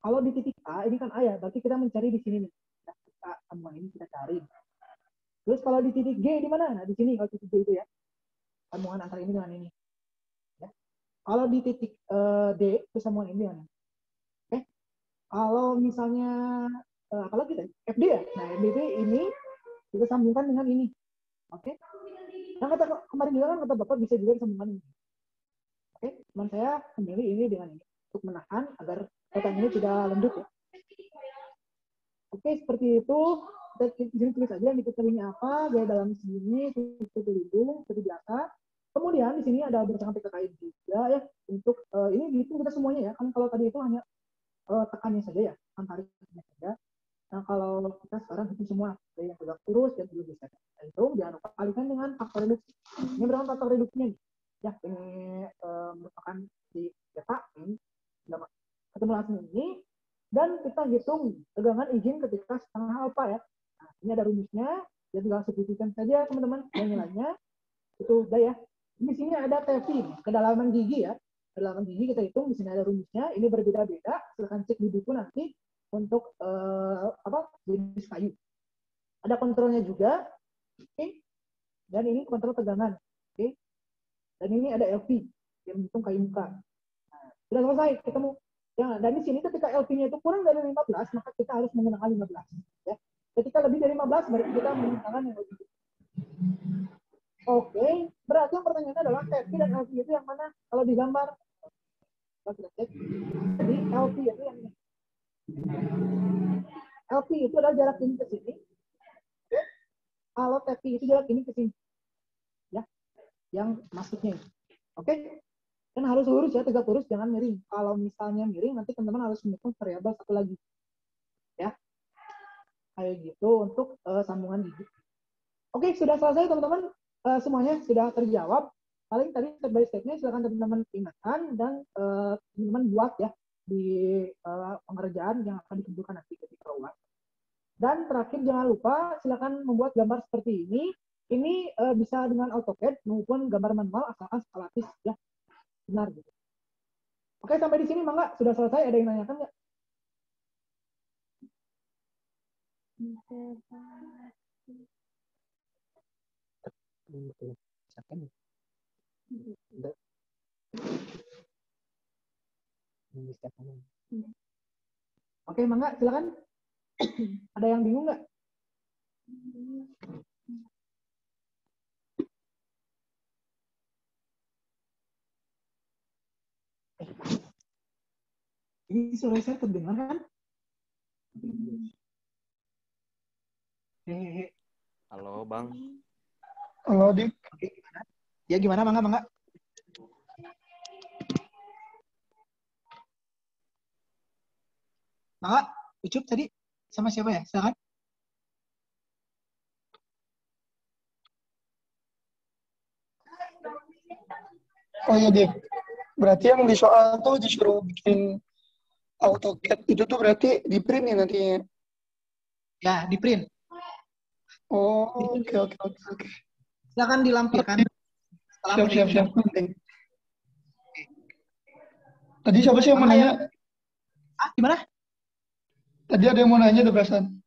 Kalau di titik A, ini kan A ya, berarti kita mencari di sini nih. Nah, kita sambungan ini kita cari. Terus kalau di titik G di mana? Nah, di sini kalau titik G itu ya. Sambungan antara ini dengan ini. Ya. Kalau di titik D, itu sambungan ini dengan ini. Oke. Kalau misalnya kalau kita FD ya, nah FD ini kita sambungkan dengan ini, oke? Yang kata kemarin juga kan kata bapak bisa juga disambungkan ini, oke? Cuman saya memilih ini dengan ini untuk menahan agar kotak ini tidak lembut ya. Oke, seperti itu. Kita sini tulis aja yang diketahuinya apa, gaya dalam segini, itu pelindung seperti biasa. Kemudian di sini ada berdasarkan PKKI juga ya untuk ini dihitung kita semuanya ya. Kan kalau tadi itu hanya tekannya saja ya, kan tariknya saja. Nah, kalau kita sekarang hitung semua, dari yang tegak lurus dan belum bisa. Itu jangan lupa kalikan dengan faktor reduksi. Ini berapa faktor reduksinya nih? Ya, ini merupakan di cetak ini ketemu langsung ini dan kita hitung tegangan izin ketika setengah alfa ya. Nah, ini ada rumusnya, ya tinggal substitusikan saja teman-teman. Dan nilainya itu udah ya. Di sini ada TFI, kedalaman gigi ya. Kedalaman gigi kita hitung, di sini ada rumusnya. Ini berbeda-beda. Silahkan cek di buku nanti untuk jenis kayu. Ada kontrolnya juga, oke. Dan ini kontrol tegangan, oke. Dan ini ada LV yang menghitung kayu muka. Nah, sudah selesai ketemu. Ya, dan di sini ketika LV-nya itu kurang dari 15, maka kita harus menggunakan 15. Ya. Ketika lebih dari 15, berarti kita menggunakan yang lebih. Oke, berarti yang pertanyaannya adalah TFI dan LV itu yang mana? Kalau digambar, kita cek. Jadi LV itu yang ini. LP itu adalah jarak ini ke sini. Kalau TP itu jarak ini ke sini. Ya. Yang maksudnya. Oke. Dan harus lurus ya, tegak lurus, jangan miring. Kalau misalnya miring, nanti teman-teman harus menghitung variabel satu lagi. Ya. Kayak gitu untuk sambungan gigi. Oke, sudah selesai teman-teman. Semuanya sudah terjawab. Paling tadi step by step-nya silakan teman-teman ingatkan dan teman-teman buat ya di pengerjaan yang akan dikumpulkan nanti ketika uas. Dan terakhir jangan lupa silakan membuat gambar seperti ini. Ini bisa dengan AutoCAD maupun gambar manual asalkan skalatif ya benar gitu. Oke, sampai di sini Mangga sudah selesai. Ada yang nanyakan nggak? Oke, Mangga silakan. Ada yang bingung nggak? Ini suara saya terdengar kan? Halo, Bang. Halo, Dik. Oke, gimana? Ya gimana, Mangga? Mangga, Ucup tadi sama siapa ya? Silakan. Oh iya, Dik. Berarti yang di soal tuh disuruh bikin AutoCAD itu tuh berarti di print ya nantinya? Ya, di print. Oh, oke. Silakan dilampirkan. Siap. Tadi siapa sih yang menanya? Gimana? Tadi ada yang mau nanya tuh perasaan.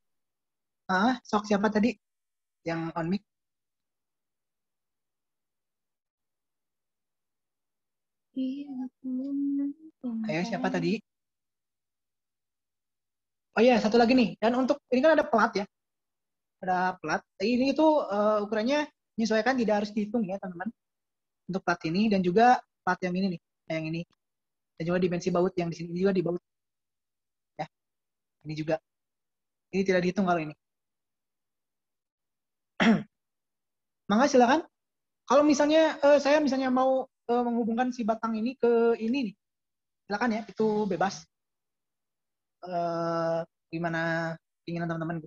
Sok siapa tadi yang on mic? Ayo, siapa tadi? Oh iya, satu lagi nih. Dan untuk ini kan ada plat ya. Ada plat. Ini itu ukurannya menyesuaikan, tidak harus dihitung ya, teman-teman. Untuk plat ini dan juga plat yang ini nih, yang ini. Dan juga dimensi baut yang di sini juga di baut. Ya. Ini juga. Ini tidak dihitung kalau ini. Mangga silakan. Kalau misalnya saya misalnya mau menghubungkan si batang ini ke ini nih. Silakan ya, itu bebas. Gimana keinginan teman-teman.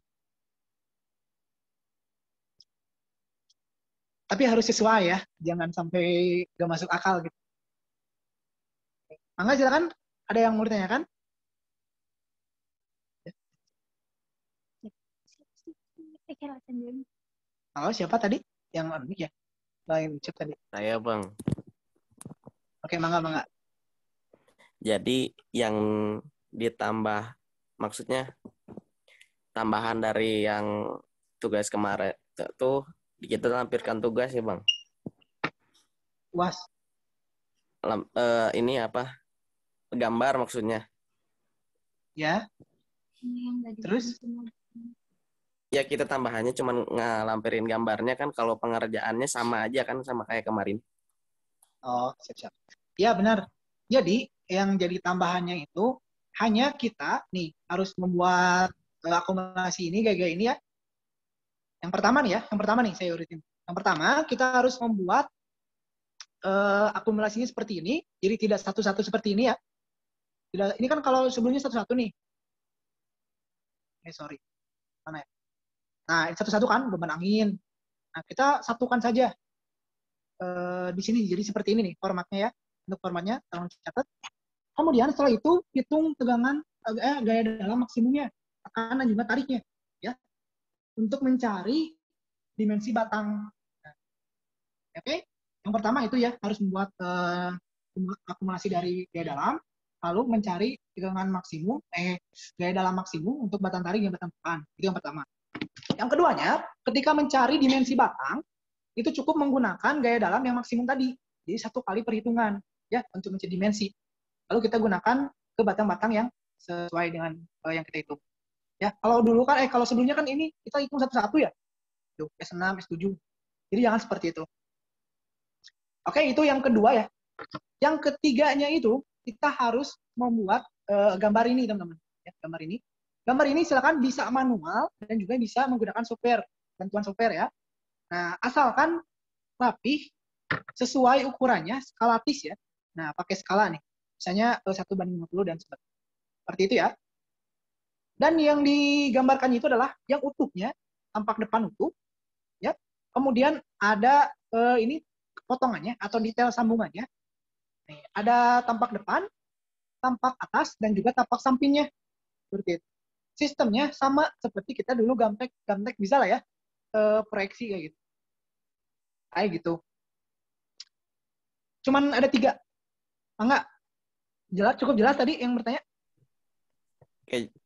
Tapi harus sesuai ya, jangan sampai gak masuk akal gitu. Mangga silakan, ada yang mau ditanyakan? Halo, siapa tadi yang ya? Lain chat tadi. Saya Bang. Oke, mangga. Jadi yang ditambah, maksudnya tambahan dari yang tugas kemarin itu kita lampirkan tugas ya Bang. UAS. Ini apa? Gambar maksudnya. Ya. Terus? Ya kita tambahannya cuma ngalampirin gambarnya kan, kalau pengerjaannya sama aja kan, sama kayak kemarin. Oh, siap. Ya benar. Jadi yang jadi tambahannya itu hanya kita nih harus membuat akumulasi ini kayak ini ya. Yang pertama nih saya urutin. Yang pertama kita harus membuat akumulasinya seperti ini. Jadi tidak satu-satu seperti ini ya. Tidak, ini kan kalau sebelumnya satu-satu nih. Sorry. Mana ya? Nah, satu-satu kan beban angin. Nah, kita satukan saja di sini. Jadi seperti ini nih formatnya ya. Untuk formatnya tolong catat. Kemudian setelah itu hitung tegangan gaya dalam maksimumnya, tekanan juga tariknya ya. Untuk mencari dimensi batang. Oke. Yang pertama itu ya harus membuat akumulasi dari gaya dalam, lalu mencari tegangan maksimum gaya dalam maksimum untuk batang tarik dan batang tekan. Itu yang pertama. Yang keduanya, ketika mencari dimensi batang, itu cukup menggunakan gaya dalam yang maksimum tadi. Jadi 1 kali perhitungan ya untuk mencari dimensi. Lalu kita gunakan ke batang-batang yang sesuai dengan yang kita hitung. Ya, kalau sebelumnya kan ini kita hitung satu-satu ya. Tuh, S6, S7. Jadi jangan seperti itu. Oke, itu yang kedua ya. Yang ketiganya itu kita harus membuat gambar ini, teman-teman. Ya, gambar ini. Gambar ini silakan bisa manual dan juga bisa menggunakan software, bantuan software ya. Nah, asalkan rapih, sesuai ukurannya, skalatis ya. Nah, pakai skala nih. Misalnya 1:50 dan sebagainya. Seperti itu ya. Dan yang digambarkan itu adalah yang utuhnya, tampak depan utuh. Ya. Kemudian ada ini potongannya atau detail sambungannya. Nih, ada tampak depan, tampak atas, dan juga tampak sampingnya. Seperti itu. Sistemnya sama seperti kita dulu gamtek bisa lah ya, proyeksi kayak gitu. Kayak gitu. Cuman ada 3. Enggak? Cukup jelas tadi yang bertanya?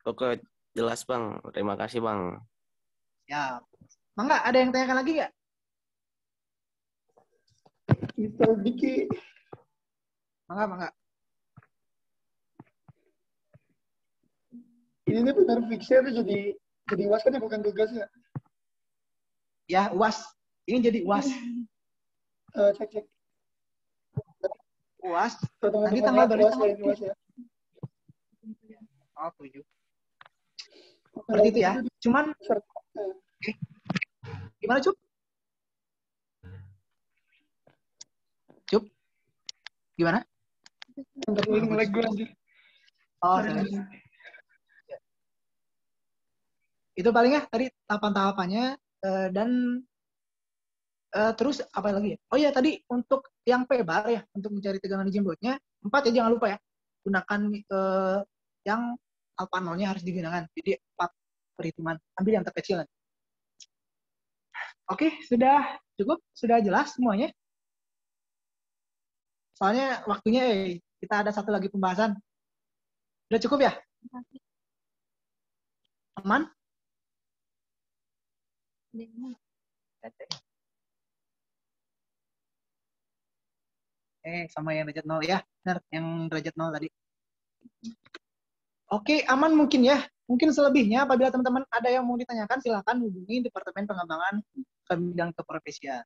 Oke, jelas Bang. Terima kasih Bang. Ya. Mangga, ada yang tanyakan lagi nggak? Kita bikin. Mangga. Ini nih benar fixnya tuh jadi UAS kan ya, bukan tugas ya? Ya, UAS. Ini jadi UAS. Cek. UAS. Nanti tanggal berapa? UAS ya. Oh, 7. Seperti itu ya. Cuman gimana, Cup? Gimana? Ngelag gue anjir. Oh, itu palingnya tadi tahapan-tahapannya dan terus apa lagi ya? Oh iya, tadi untuk yang P-bar ya, untuk mencari tegangan di jembotnya 4 ya, jangan lupa ya. Gunakan yang alfa nolnya harus digunakan. Jadi 4 perhitungan. Ambil yang terkecil. Oke, sudah cukup? Sudah jelas semuanya? Soalnya waktunya kita ada satu lagi pembahasan. Sudah cukup ya? Aman? Sama yang derajat 0 ya. Benar, yang derajat 0 tadi. Oke, aman mungkin ya. Mungkin selebihnya apabila teman-teman ada yang mau ditanyakan, silakan hubungi Departemen Pengembangan ke bidang keprofesian.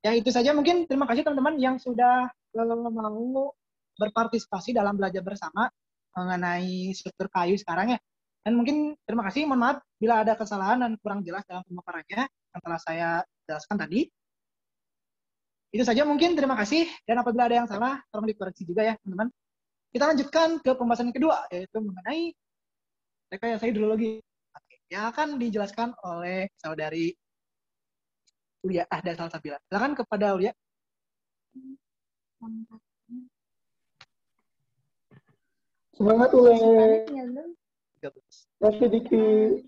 Ya, itu saja mungkin. Terima kasih teman-teman yang sudah mau berpartisipasi dalam belajar bersama mengenai struktur kayu sekarang ya. Dan mungkin terima kasih, mohon maaf bila ada kesalahan dan kurang jelas dalam pemaparannya yang telah saya jelaskan tadi. Itu saja mungkin, terima kasih. Dan apabila ada yang salah, tolong dikoreksi juga ya teman-teman. Kita lanjutkan ke pembahasan kedua, yaitu mengenai rekayasa hidrologi. Yang akan dijelaskan oleh saudari Ulia Ahda Salsabila. Silakan kepada Ulia. Semangat Ule. Masih dikit.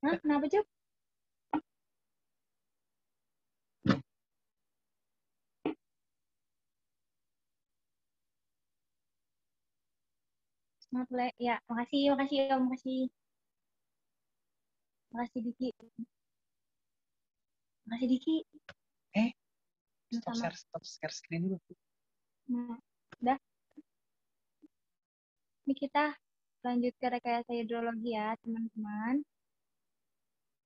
Hah, kenapa Cuk? Semangat Ule. Ya, makasih Om, makasih. Makasih Diki. Makasih Diki. Stop share screen dulu. Nah, udah. Ini kita lanjut ke rekayasa hidrologi ya, teman-teman.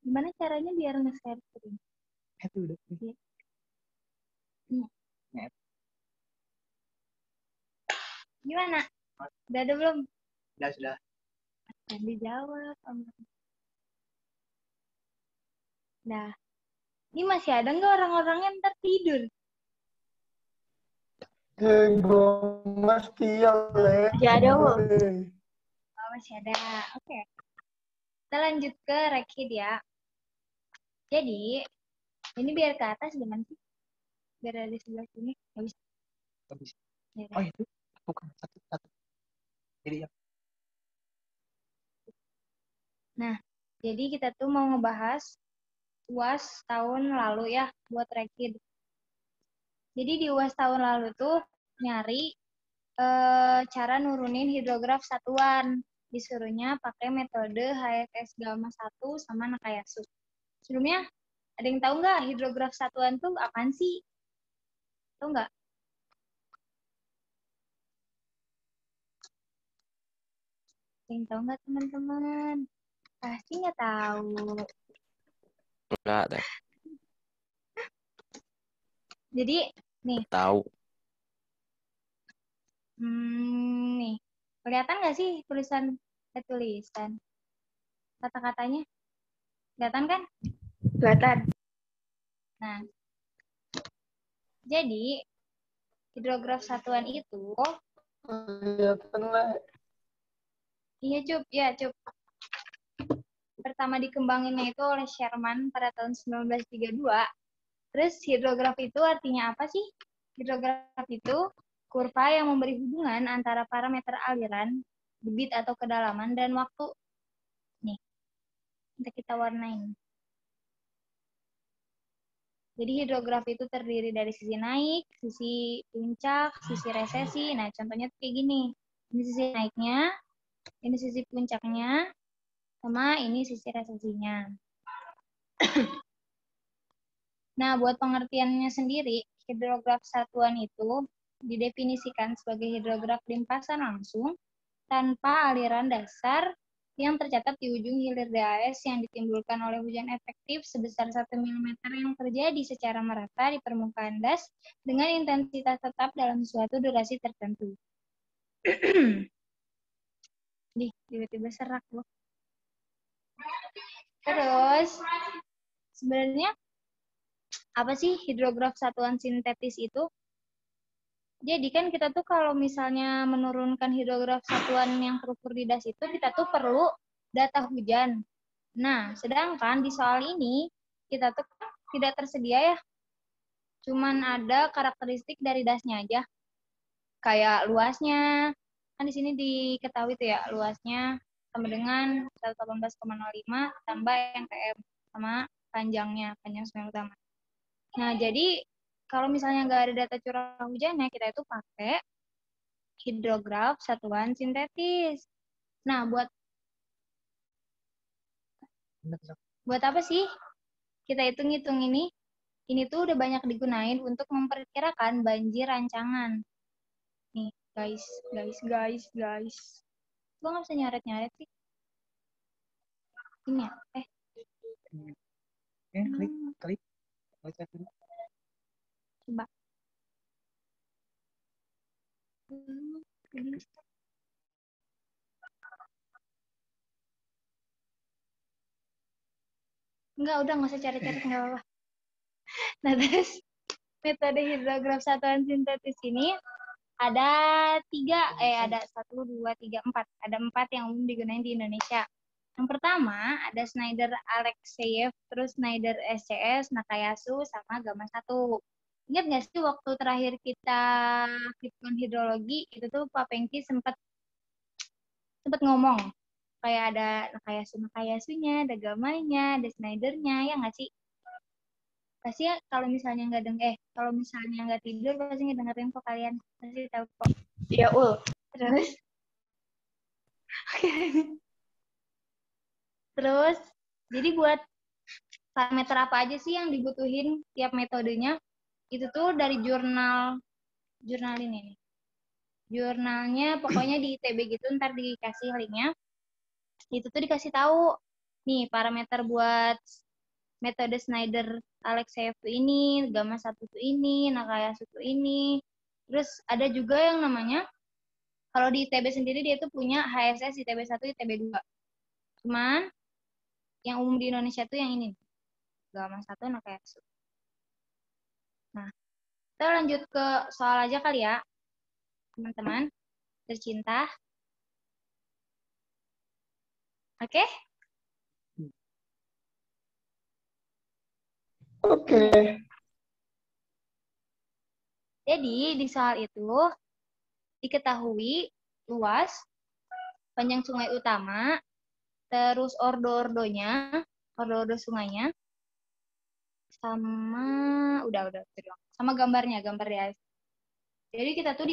Gimana caranya biar nge-share screen? Itu udah. Gimana? Udah ada belum? Sudah. Yang dijawab. Nah, ini masih ada nggak orang-orang yang ntar tidur? Mesti ya, Le. Masih ada, Bu. Oh, masih ada. Oke. Kita lanjut ke rekid ya. Jadi, ini biar ke atas gimana sih? Biar ada di sebelah sini. Nggak bisa. Ya, Oh, itu bukan satu. Jadi ya. Nah, jadi kita tuh mau ngebahas UAS tahun lalu ya buat rekid. Jadi di UAS tahun lalu tuh nyari cara nurunin hidrograf satuan. Disuruhnya pakai metode HFS Gamma 1 sama Nakayasu. Sebelumnya, ada yang tahu nggak hidrograf satuan tuh apaan sih? Tahu nggak? Ada yang tahu nggak teman-teman? Pasti nggak tahu. Enggak deh. Jadi, nih. Tahu. Nih. Kelihatan nggak sih tulisan kata-katanya? Kelihatan kan? Kelihatan. Nah, jadi hidrograf satuan itu Kelihatan, Le. Iya, Cup. Pertama dikembanginnya itu oleh Sherman pada tahun 1932. Terus hidrograf itu artinya apa sih? Hidrograf itu kurva yang memberi hubungan antara parameter aliran, debit atau kedalaman, dan waktu. Nih, nanti kita warnain. Jadi hidrograf itu terdiri dari sisi naik, sisi puncak, sisi resesi. Nah, contohnya kayak gini. Ini sisi naiknya, ini sisi puncaknya, sama ini sisi resesinya. Nah, buat pengertiannya sendiri, hidrograf satuan itu didefinisikan sebagai hidrograf limpasan langsung tanpa aliran dasar yang tercatat di ujung hilir DAS yang ditimbulkan oleh hujan efektif sebesar 1 mm yang terjadi secara merata di permukaan das dengan intensitas tetap dalam suatu durasi tertentu. Tiba-tiba serak loh. Terus, sebenarnya apa sih hidrograf satuan sintetis itu? Jadi kan kita tuh kalau misalnya menurunkan hidrograf satuan yang terukur di das itu, kita tuh perlu data hujan. Nah, sedangkan di soal ini, kita tuh tidak tersedia ya. Cuman ada karakteristik dari dasnya aja. Kayak luasnya, kan di sini diketahui tuh ya, luasnya sama dengan 118,05 tambah yang km sama panjang 9 utama. Nah, jadi kalau misalnya nggak ada data curah hujannya, kita itu pakai hidrograf satuan sintetis. Nah, buat apa sih kita hitung-hitung ini? Ini tuh udah banyak digunain untuk memperkirakan banjir rancangan. Nih, guys. Gue nggak bisa nyaret-nyaret sih. Ini ya? Klik. Coba. Enggak, udah nggak usah cari-cari, nggak apa-apa. Nah, terus metode hidrograf satuan sintetis ini ada ada 4. Ada 4 yang umum digunakan di Indonesia. Yang pertama ada Schneider Alexeyev, terus Schneider SCS, Nakayasu, sama Gamma 1. Ingat nggak sih waktu terakhir kita Kripton hidrologi, itu tuh Pak Pengki sempat ngomong kayak ada Nakayasunya, ada Gamanya, ada Schneidernya, ya nggak sih? Pasti ya kalau misalnya nggak tidur pasti ngedengerin kok kalian, pasti tahu kok. Iya, Terus terus jadi buat parameter apa aja sih yang dibutuhin tiap metodenya, itu tuh dari jurnal ini nih. Jurnalnya pokoknya di ITB gitu, ntar dikasih linknya. Itu tuh dikasih tahu nih parameter buat metode Schneider Alexeyev ini, Gamma 1 tuh ini, Nakayasu tuh ini. Terus ada juga yang namanya, kalau di ITB sendiri dia tuh punya HSS ITB 1, ITB 2. Cuman yang umum di Indonesia tuh yang ini, Gamma 1, Nakayasu. Nah, kita lanjut ke soal aja kali ya, teman-teman tercinta. Oke? Oke. Jadi di soal itu diketahui luas, panjang sungai utama, terus ordo-ordonya, ordo-ordo sungainya, sama udah sama gambarnya, gambar di atas. Jadi kita tuh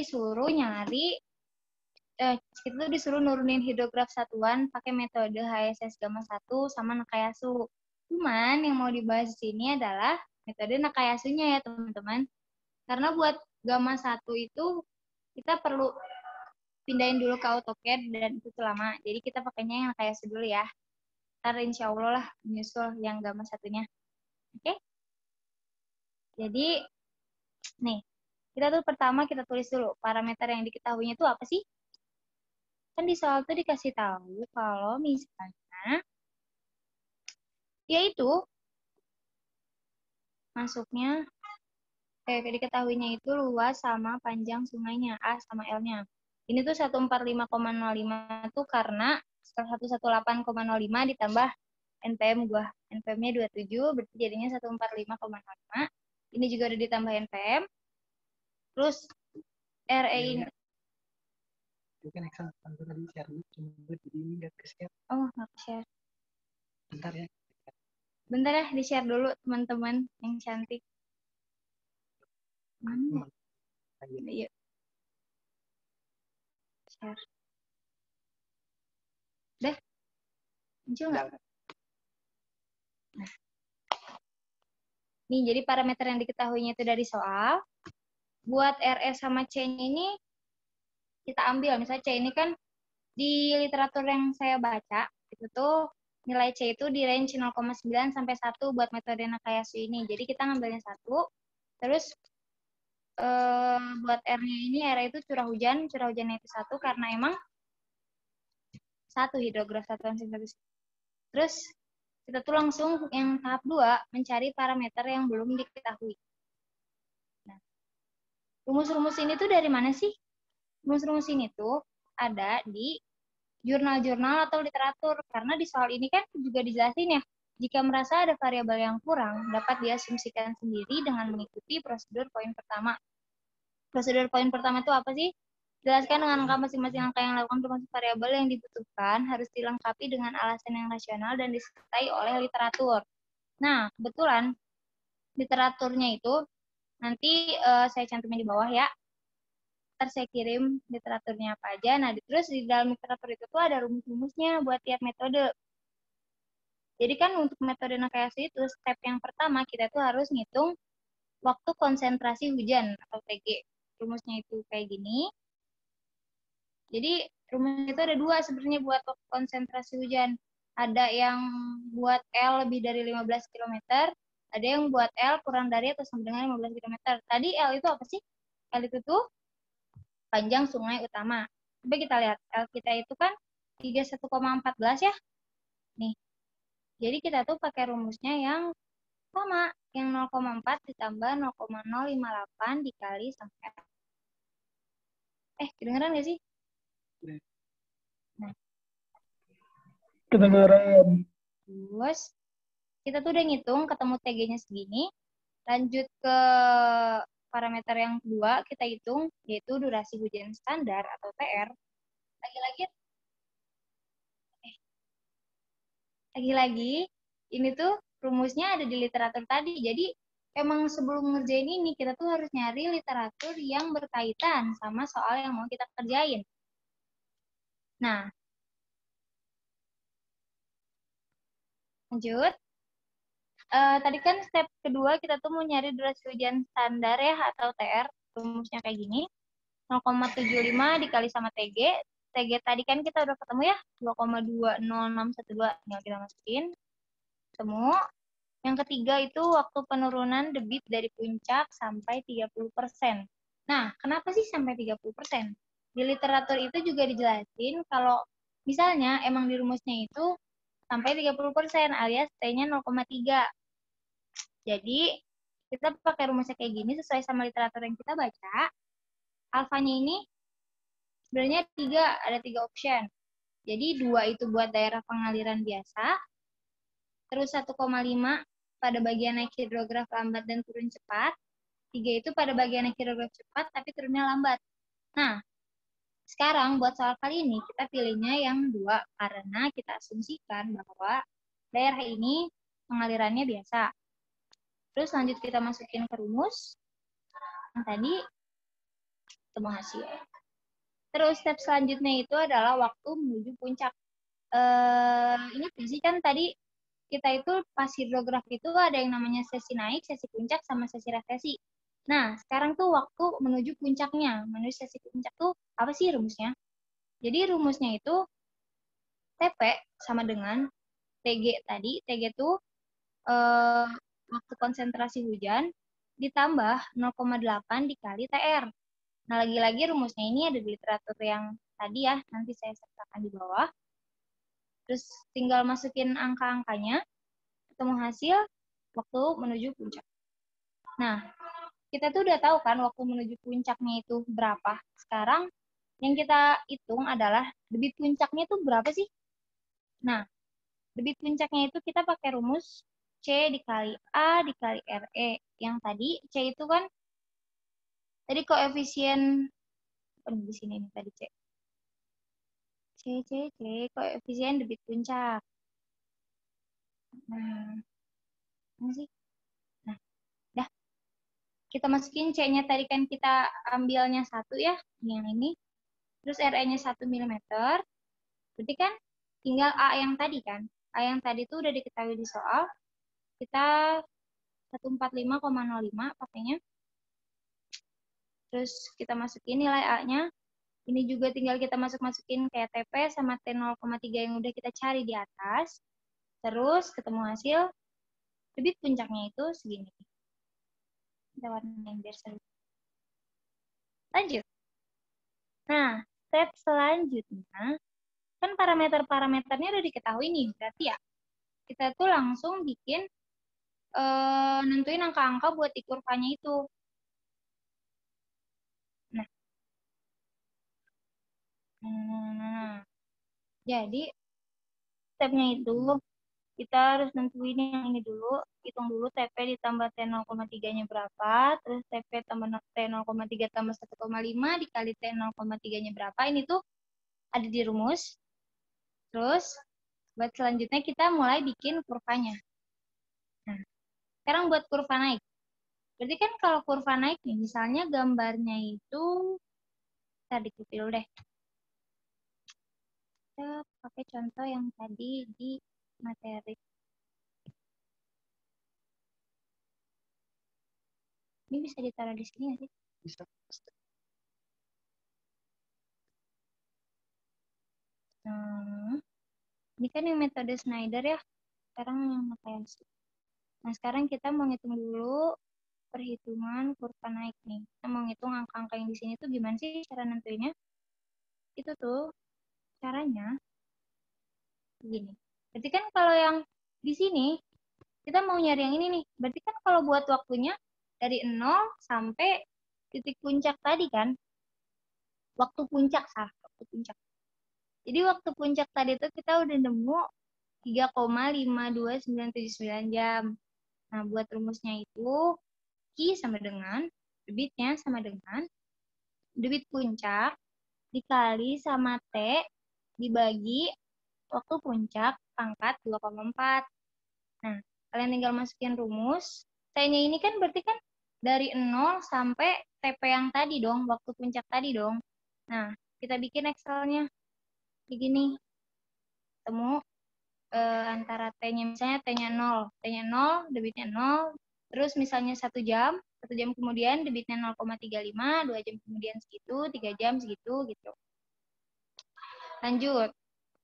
disuruh nurunin hidrograf satuan pakai metode HSS Gamma 1 sama Nakayasu. Cuman yang mau dibahas di sini adalah metode Nakayasunya ya teman-teman. Karena buat Gamma 1 itu kita perlu pindahin dulu ke AutoCAD dan itu lama. Jadi kita pakainya yang Nakayasu dulu ya. Ntar insya Allah lah menyusul yang Gamma 1-nya. Oke? Jadi, nih, kita tuh pertama kita tulis dulu parameter yang diketahuinya itu apa sih? Kan di soal tuh dikasih tahu kalau misalnya yaitu masuknya diketahuinya itu luas sama panjang sungainya A sama L-nya. Ini tuh 145,05 tuh karena 118,05 ditambah NPM gua. NPM-nya 27 berarti jadinya 145,05. Ini juga udah ditambah NPM. Terus RE ini Itu kan Excel tadi share dulu, cuma jadi ini nggak ke-share. Oh, nggak share. Bentar ya. Bentar ya, di-share dulu teman-teman yang cantik. Mana? Yuk. Share. Udah? Muncul nggak? Nah. Nih, jadi parameter yang diketahuinya itu dari soal. Buat RS sama C ini, kita ambil. Misalnya C ini kan di literatur yang saya baca, itu tuh nilai C itu di range 0,9 sampai 1 buat metode Nakayasu ini. Jadi kita ngambilnya 1. Terus buat R-nya ini, R itu curah hujannya itu 1 karena emang 1 hidrograf satuan sintetis. Terus kita tuh langsung yang tahap 2 mencari parameter yang belum diketahui. Nah, rumus-rumus ini tuh dari mana sih? Rumus-rumus ini tuh ada di jurnal-jurnal atau literatur. Karena di soal ini kan juga dijelasin ya, jika merasa ada variabel yang kurang, dapat diasumsikan sendiri dengan mengikuti prosedur poin pertama. Prosedur poin pertama itu apa sih? Jelaskan dengan angka masing-masing angka yang dilakukan termasuk variabel yang dibutuhkan, harus dilengkapi dengan alasan yang rasional dan disertai oleh literatur. Nah, kebetulan literaturnya itu Nanti saya cantumin di bawah ya. Ntar saya kirim literaturnya apa aja. Nah, terus di dalam literatur itu tuh ada rumus-rumusnya buat tiap metode. Jadi kan untuk metode Nakayasu itu, step yang pertama kita tuh harus ngitung waktu konsentrasi hujan atau TG. Rumusnya itu kayak gini. Jadi rumusnya itu ada dua sebenarnya buat waktu konsentrasi hujan. Ada yang buat L lebih dari 15 km, ada yang buat L kurang dari atau sama dengan 15 km. Tadi L itu apa sih? L itu tuh panjang sungai utama. Coba kita lihat, L kita itu kan 31,14 ya. Nih, jadi kita tuh pakai rumusnya yang sama, yang 0,4 ditambah 0,058 dikali sampai. Kedengeran nggak sih? Nah, Kedengaran. terus kita tuh udah ngitung ketemu TG-nya segini. Lanjut ke parameter yang kedua, kita hitung, yaitu durasi hujan standar atau TR. Lagi-lagi, ini tuh rumusnya ada di literatur tadi. Jadi, emang sebelum ngerjain ini, kita tuh harus nyari literatur yang berkaitan sama soal yang mau kita kerjain. Nah, lanjut. Tadi kan step kedua kita tuh mau nyari durasi hujan standar ya, atau TR. Rumusnya kayak gini. 0,75 dikali sama TG. TG tadi kan kita udah ketemu ya, 2,20612. Tinggal kita masukin. Ketemu. Yang ketiga itu waktu penurunan debit dari puncak sampai 30%. Nah, kenapa sih sampai 30%? Di literatur itu juga dijelasin kalau misalnya emang di rumusnya itu sampai 30% alias T-nya 0,3. Jadi, kita pakai rumusnya kayak gini sesuai sama literatur yang kita baca. Alfanya ini sebenarnya ada tiga option. Jadi 2 itu buat daerah pengaliran biasa, terus 1,5 pada bagian naik hidrograf lambat dan turun cepat, 3 itu pada bagian naik hidrograf cepat tapi turunnya lambat. Nah, sekarang buat soal kali ini kita pilihnya yang 2 karena kita asumsikan bahwa daerah ini pengalirannya biasa. Terus lanjut kita masukin ke rumus yang tadi ketemu hasil. Terus step selanjutnya itu adalah waktu menuju puncak. Ingat nggak sih kan tadi kita itu pas hidrograf itu ada yang namanya sesi naik, sesi puncak, sama sesi resesi. Nah, sekarang tuh waktu menuju puncaknya. Menuju sesi puncak tuh apa sih rumusnya? Jadi rumusnya itu TP sama dengan TG tadi. TG tuh waktu konsentrasi hujan ditambah 0,8 dikali TR. Nah, lagi-lagi rumusnya ini ada di literatur yang tadi ya, nanti saya sertakan di bawah. Terus tinggal masukin angka-angkanya, ketemu hasil waktu menuju puncak. Nah, kita tuh udah tahu kan waktu menuju puncaknya itu berapa. Sekarang yang kita hitung adalah debit puncaknya itu berapa sih? Nah, debit puncaknya itu kita pakai rumus C dikali A dikali RE. Yang tadi C itu kan tadi koefisien di sini nih tadi C. C koefisien debit puncak. Nah, ini sih. Nah, dah. Kita masukin C-nya tadi kan kita ambilnya 1 ya, yang ini. Terus RE-nya 1 mm. Berarti kan tinggal A yang tadi kan. A yang tadi itu udah diketahui di soal. Kita 145,05 pakainya. Terus kita masukin nilai A-nya. Ini juga tinggal kita masukin kayak TP sama T0,3 yang udah kita cari di atas. Terus ketemu hasil debit puncaknya itu segini. Kita warnain biar seru. Lanjut. Nah, step selanjutnya, kan parameter-parameternya udah diketahui nih, berarti ya kita tuh langsung bikin, nentuin angka-angka buat di kurvanya itu. Nah, jadi stepnya itu kita harus nentuin yang ini dulu, hitung dulu TP ditambah T0,3-nya berapa, terus TP tambah T0,3 tambah 1,5 dikali T0,3-nya berapa, ini tuh ada di rumus. Terus, buat selanjutnya kita mulai bikin kurvanya. Nah, sekarang buat kurva naik. Berarti kan kalau kurva naik nih, misalnya gambarnya itu, tadi dulu deh. Kita pakai contoh yang tadi di materi. Ini bisa ditaruh di sini nggak sih? Bisa. Ini kan yang metode Schneider ya. Sekarang yang rekayasa. Nah, sekarang kita mau ngitung dulu perhitungan kurva naik nih. Kita mau ngitung angka-angka yang di sini tuh gimana sih cara nentuinnya? Itu tuh caranya begini. Berarti kan kalau yang di sini, kita mau nyari yang ini nih. Berarti kan kalau buat waktunya dari 0 sampai titik puncak tadi kan. Waktu puncak, salah. Waktu puncak. Jadi waktu puncak tadi tuh kita udah nemu 3,52979 jam. Nah, buat rumusnya itu, Q sama dengan, debitnya sama dengan, debit puncak dikali sama T dibagi waktu puncak pangkat 2,4. Nah, kalian tinggal masukin rumus. T-nya ini kan berarti kan dari 0 sampai TP yang tadi dong, waktu puncak tadi dong. Nah, kita bikin Excel-nya. Begini. Temu antara T-nya, misalnya T-nya 0. T-nya 0, debitnya 0. Terus misalnya 1 jam kemudian debitnya 0,35, 2 jam kemudian segitu, 3 jam segitu, gitu. Lanjut.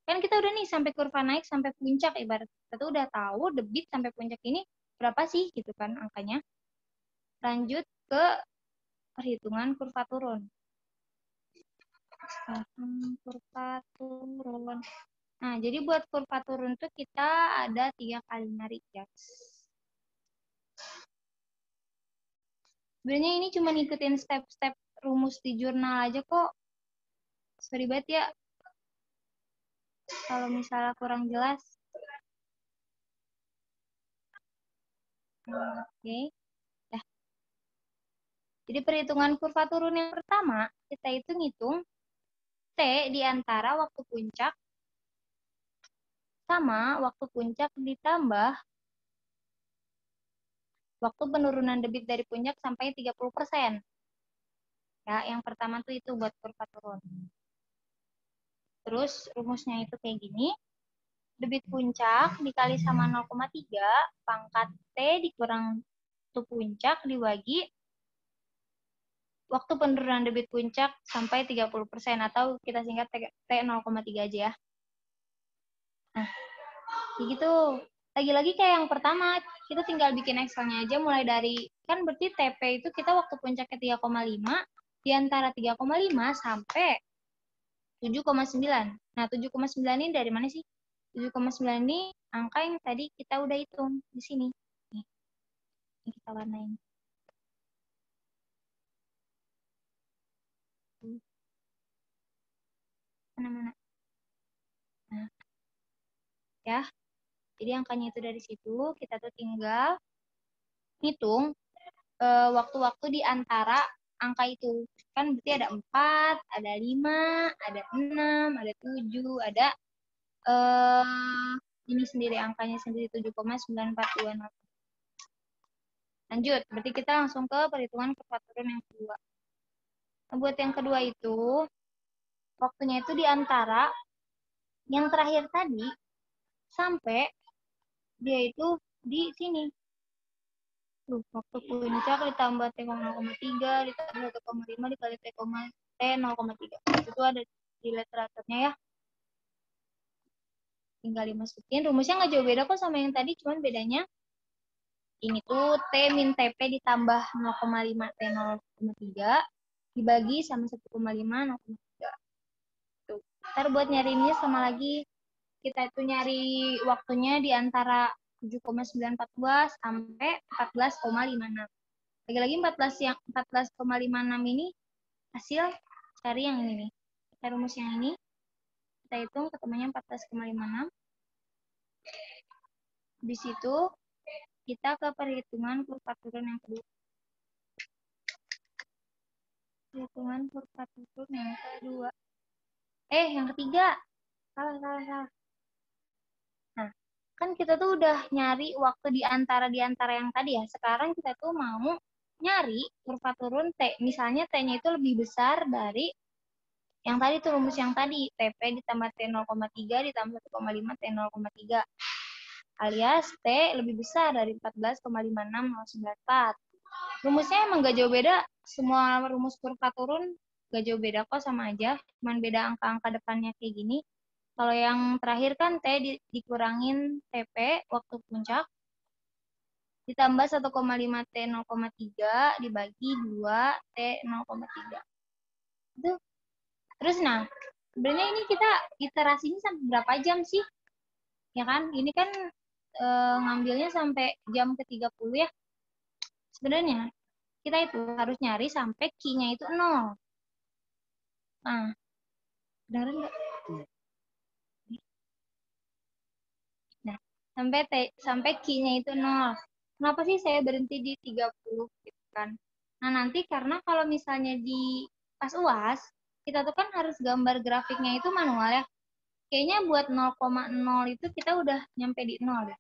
Kan kita udah nih sampai kurva naik sampai puncak, ibarat kita tuh udah tahu debit sampai puncak ini berapa sih gitu kan angkanya. Lanjut ke perhitungan kurva turun. Kurva turun. Nah, jadi buat kurva turun tuh kita ada 3 kali narik ya. Sebenarnya ini cuma ngikutin step-step rumus di jurnal aja kok. Sorry banget ya kalau misalnya kurang jelas. Oke. Ya. Jadi perhitungan kurva turun yang pertama, kita itu ngitung T di antara waktu puncak sama waktu puncak ditambah waktu penurunan debit dari puncak sampai 30%. Ya, yang pertama tuh itu buat kurva turun. Terus rumusnya itu kayak gini. Debit puncak dikali sama 0,3 pangkat T dikurang waktu puncak dibagi waktu penurunan debit puncak sampai 30% atau kita singkat T 0,3 aja ya. Nah, kayak gitu. Lagi-lagi kayak yang pertama, kita tinggal bikin Excel-nya aja mulai dari, kan berarti TP itu kita waktu puncaknya 3,5, di antara 3,5 sampai 7,9. Nah, 7,9 ini dari mana sih? 7,9 ini angka yang tadi kita udah hitung di sini. Nih, ini kita warnain. Mana-mana. Nah, ya. Jadi angkanya itu dari situ, kita tuh tinggal hitung waktu-waktu di antara angka itu. Kan berarti ada 4, ada 5, ada 6, ada 7, ada ini sendiri, angkanya sendiri 7,9426. Lanjut, berarti kita langsung ke perhitungan kurva turun yang kedua. Nah, buat yang kedua itu, waktunya itu di antara yang terakhir tadi sampai dia itu di sini. Waktu puncak ditambah T 0,3 ditambah 1,5 dikali T 0,3. Itu ada di literaturnya ya. Tinggal dimasukin. Rumusnya nggak jauh beda kok sama yang tadi, cuman bedanya ini tuh T min TP ditambah 0,5 T 0,3 dibagi sama 1,5 0,3. Tuh. Ntar buat nyariinnya sama lagi, kita itu nyari waktunya di antara 7,942 sampai 14,56. Lagi-lagi 14,56 ini hasil cari yang ini nih. Kita rumus yang ini. Kita hitung ketemunya 14,56. Di situ kita ke perhitungan kurva turun yang kedua. Perhitungan kurva turun yang kedua. Yang ketiga. Salah. Nah, kan kita tuh udah nyari waktu di antara yang tadi ya. Sekarang kita tuh mau nyari kurva turun T. Misalnya T-nya itu lebih besar dari yang tadi tuh rumus yang tadi. TP ditambah T 0,3 ditambah 1,5 T 0,3. Alias T lebih besar dari 14,56094. Rumusnya emang gak jauh beda. Semua rumus kurva turun gak jauh beda kok, sama aja. Cuman beda angka-angka depannya kayak gini. Kalau yang terakhir kan T dikurangin TP waktu puncak, ditambah 1,5 T 0,3 dibagi 2 T 0,3. Itu. Terus nah, sebenarnya ini kita iterasinya sampai berapa jam sih? Ya kan? Ini kan ngambilnya sampai jam ke-30 ya. Sebenarnya kita itu harus nyari sampai Q-nya itu 0. Nah, benar nggak? Nah, sampai Q-nya itu 0. Kenapa sih saya berhenti di 30 gitu kan? Nah, nanti karena kalau misalnya di pas UAS, kita tuh kan harus gambar grafiknya itu manual ya. Kayaknya buat 0,0 itu kita udah nyampe di 0 ya.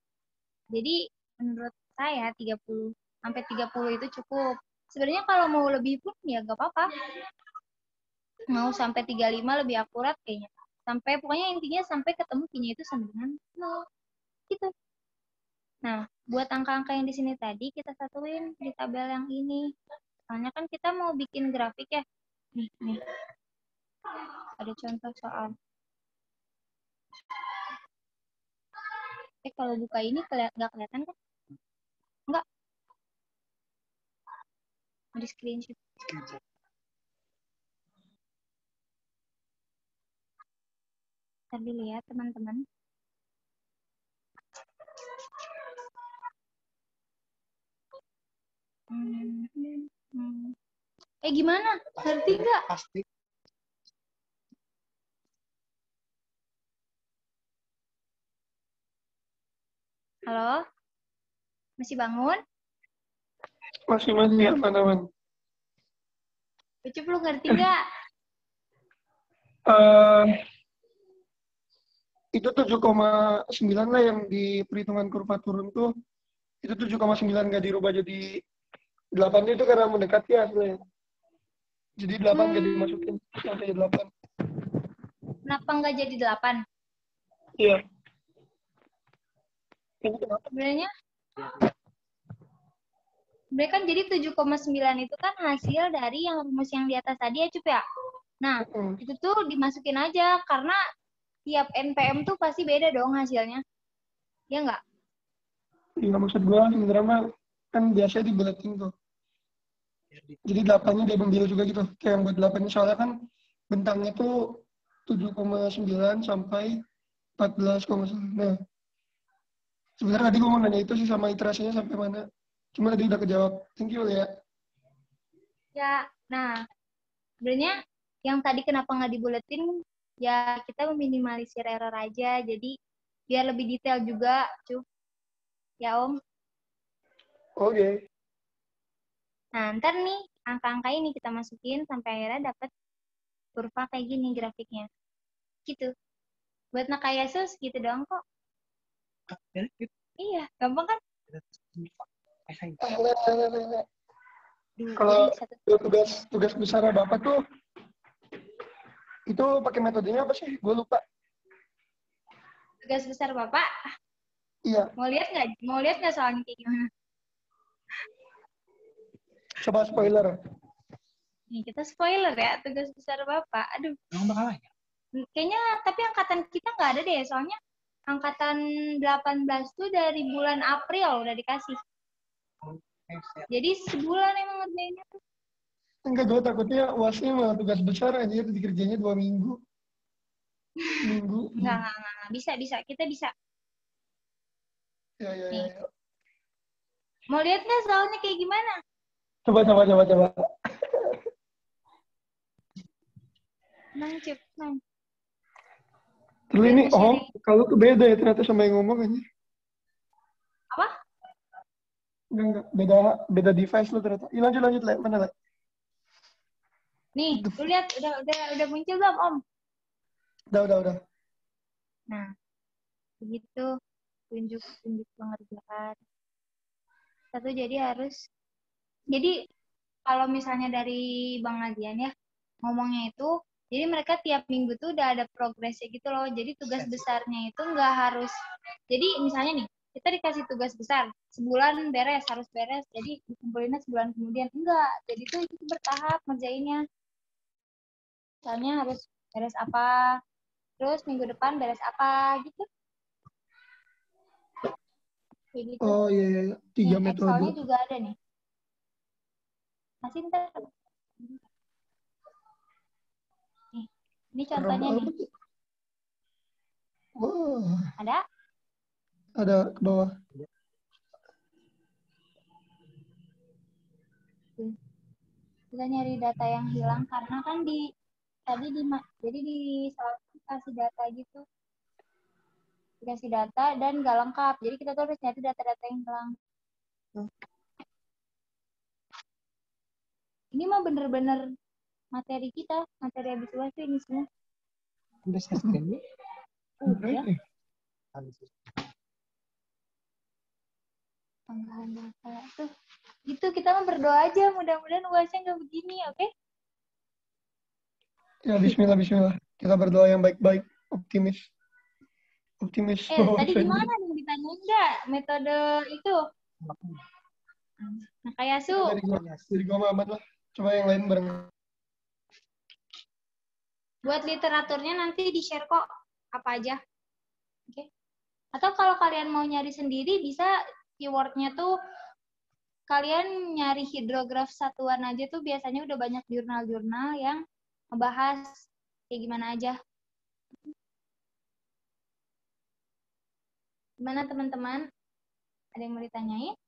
Jadi menurut saya 30 sampai 30 itu cukup. Sebenarnya kalau mau lebih pun ya gak apa-apa. Mau sampai 35 lebih akurat kayaknya. Sampai pokoknya intinya sampai ketemu Q-nya itu sama dengan 0. Gitu. Nah, buat angka-angka yang di sini tadi kita satuin di tabel yang ini. Soalnya kan kita mau bikin grafik ya. Nih. Ada contoh soal. Kalau buka ini nggak kelihatan kan? Nggak. Di screenshot. Tadi lihat teman-teman. Gimana? Ngerti nggak? Pasti. Halo? Masih bangun? Masih aman-aman. Ucup, lu ngerti nggak? Itu 7,9 lah yang di perhitungan kurva turun tuh. Itu 7,9 nggak dirubah jadi 8 itu karena mendekati hasilnya. Jadi 8 nggak dimasukin sampai 8. Kenapa nggak jadi 8? Iya. Ini kenapa? Sebenarnya kan jadi 7,9 itu kan hasil dari yang rumus yang di atas tadi ya, Cup ya? Nah, itu tuh dimasukin aja karena tiap NPM tuh pasti beda dong hasilnya. Ya nggak? Iya, maksud gua sebenarnya mah kan biasanya dibuletin tuh. Jadi 8-nya dia ambil juga gitu. Kayak yang buat 8 soalnya kan bentangnya tuh 7,9 sampai 14,9. Nah, sebenarnya tadi gue mau nanya itu sih sama iterasinya sampai mana. Cuma tadi udah kejawab. Thank you ya. Ya, nah sebenarnya yang tadi kenapa nggak dibuletin, ya kita meminimalisir error aja. Jadi biar lebih detail juga, Cup. Ya, Om. Oke. Nah, ntar nih angka-angka ini kita masukin sampai akhirnya dapat kurva kayak gini grafiknya. Gitu. Buat Nakayasus gitu doang kok. Iya, gampang kan? Kalau tugas besar Bapak tuh itu pakai metodenya apa sih? Gue lupa. Tugas besar Bapak? Iya. Mau lihat nggak soalnya kayak gimana? Coba spoiler. Nih, kita spoiler ya tugas besar Bapak. Aduh. Emang bakal ya? Kayaknya tapi angkatan kita nggak ada deh, soalnya angkatan 18 tuh dari bulan April udah dikasih. Jadi sebulan emang ngerjainnya tuh. Enggak, gue takutnya UASnya malah tugas besar aja itu dikerjainnya 2 minggu. Enggak. Bisa. Kita bisa. Ya. Mau lihat nggak soalnya kayak gimana? Coba. Nang. Terus ini, kalau tuh beda ya ternyata sama yang ngomong aja. Apa? Enggak. Beda device lo ternyata. Lanjut, Le. Mana, Le? Nih, lu lihat udah muncul belum, Om? Udah. Nah, begitu tunjuk pengerjaan. Jadi kalau misalnya dari Bang Adian ya, ngomongnya itu, jadi mereka tiap minggu tuh udah ada progresnya gitu loh. Jadi tugas besarnya itu nggak harus, jadi misalnya nih, kita dikasih tugas besar, sebulan beres, harus beres, jadi dikumpulinnya sebulan kemudian. Enggak, jadi tuh itu bertahap ngerjainnya. Misalnya harus beres apa, terus minggu depan beres apa, gitu. Kayak gitu. Oh iya, iya. 3 Nih, metode. Excelnya juga ada nih. Masih ntar. Nih, ini contohnya Apa nih. tuh? Wah, Ada? ada ke bawah. Kita nyari data yang hilang karena kan tadi jadi di salah satu kasih data gitu. Dikasih data dan nggak lengkap. Jadi kita tuh harus nyari data-data yang hilang. Ini mah bener-bener materi kita, materi habis UAS tuh ini semua. Udah selesai. Udah. Tambahan data tuh. Gitu kita mah berdoa aja, mudah-mudahan UAS-nya nggak begini, oke? Ya, bismillah, bismillah. Kita berdoa yang baik-baik, optimis. Optimis. Tadi gimana nih ditanyain nggak metode itu? Nah, kayak Dari gua Muhammad lah. Coba yang lain bareng. buat literaturnya nanti di-share kok apa aja. Oke. Atau kalau kalian mau nyari sendiri bisa keywordnya tuh kalian nyari hidrograf satuan aja tuh biasanya udah banyak jurnal-jurnal yang ngebahas kayak gimana aja. Gimana teman-teman? Ada yang mau ditanyain?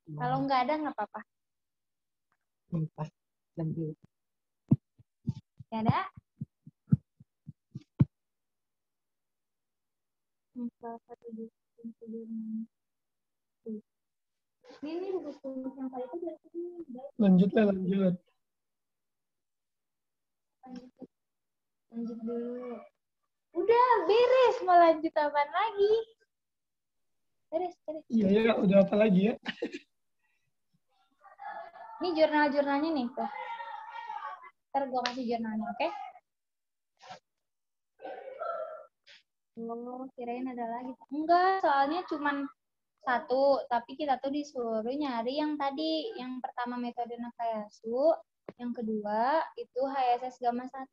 Kalau nggak ada nggak apa-apa. Nggak ada? Ini rumus yang kali itu berarti Lanjut. lanjut dulu. Udah beres, mau lanjut apaan lagi? Beres. Iya, ya, udah apa lagi ya? Ini jurnal-jurnalnya nih tuh. Ntar gue kasih jurnalnya, oke? Oh, kirain ada lagi. Enggak, soalnya cuman satu, tapi kita tuh disuruh nyari yang tadi, yang pertama metode Nakayasu, yang kedua itu HSS Gamma 1.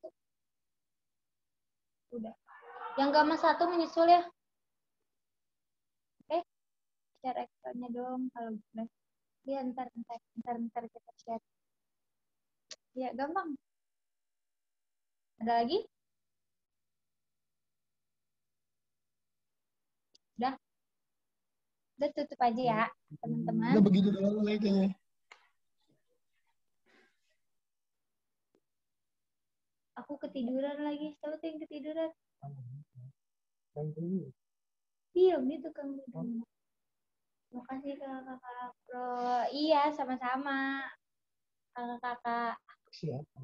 Udah. Yang Gamma 1 menyusul ya. Oke? Share Excelnya dong kalau udah. Ya, ntar kita share. Ya, gampang. Ada lagi? Udah tutup aja ya, teman-teman. Udah begitu doang kayaknya. Aku ketiduran lagi. Siapa tuh yang ketiduran? Diam nih tukang tidur. Makasih kakak-kakak Pro. Iya, sama-sama. Kakak-kakak. Siapa?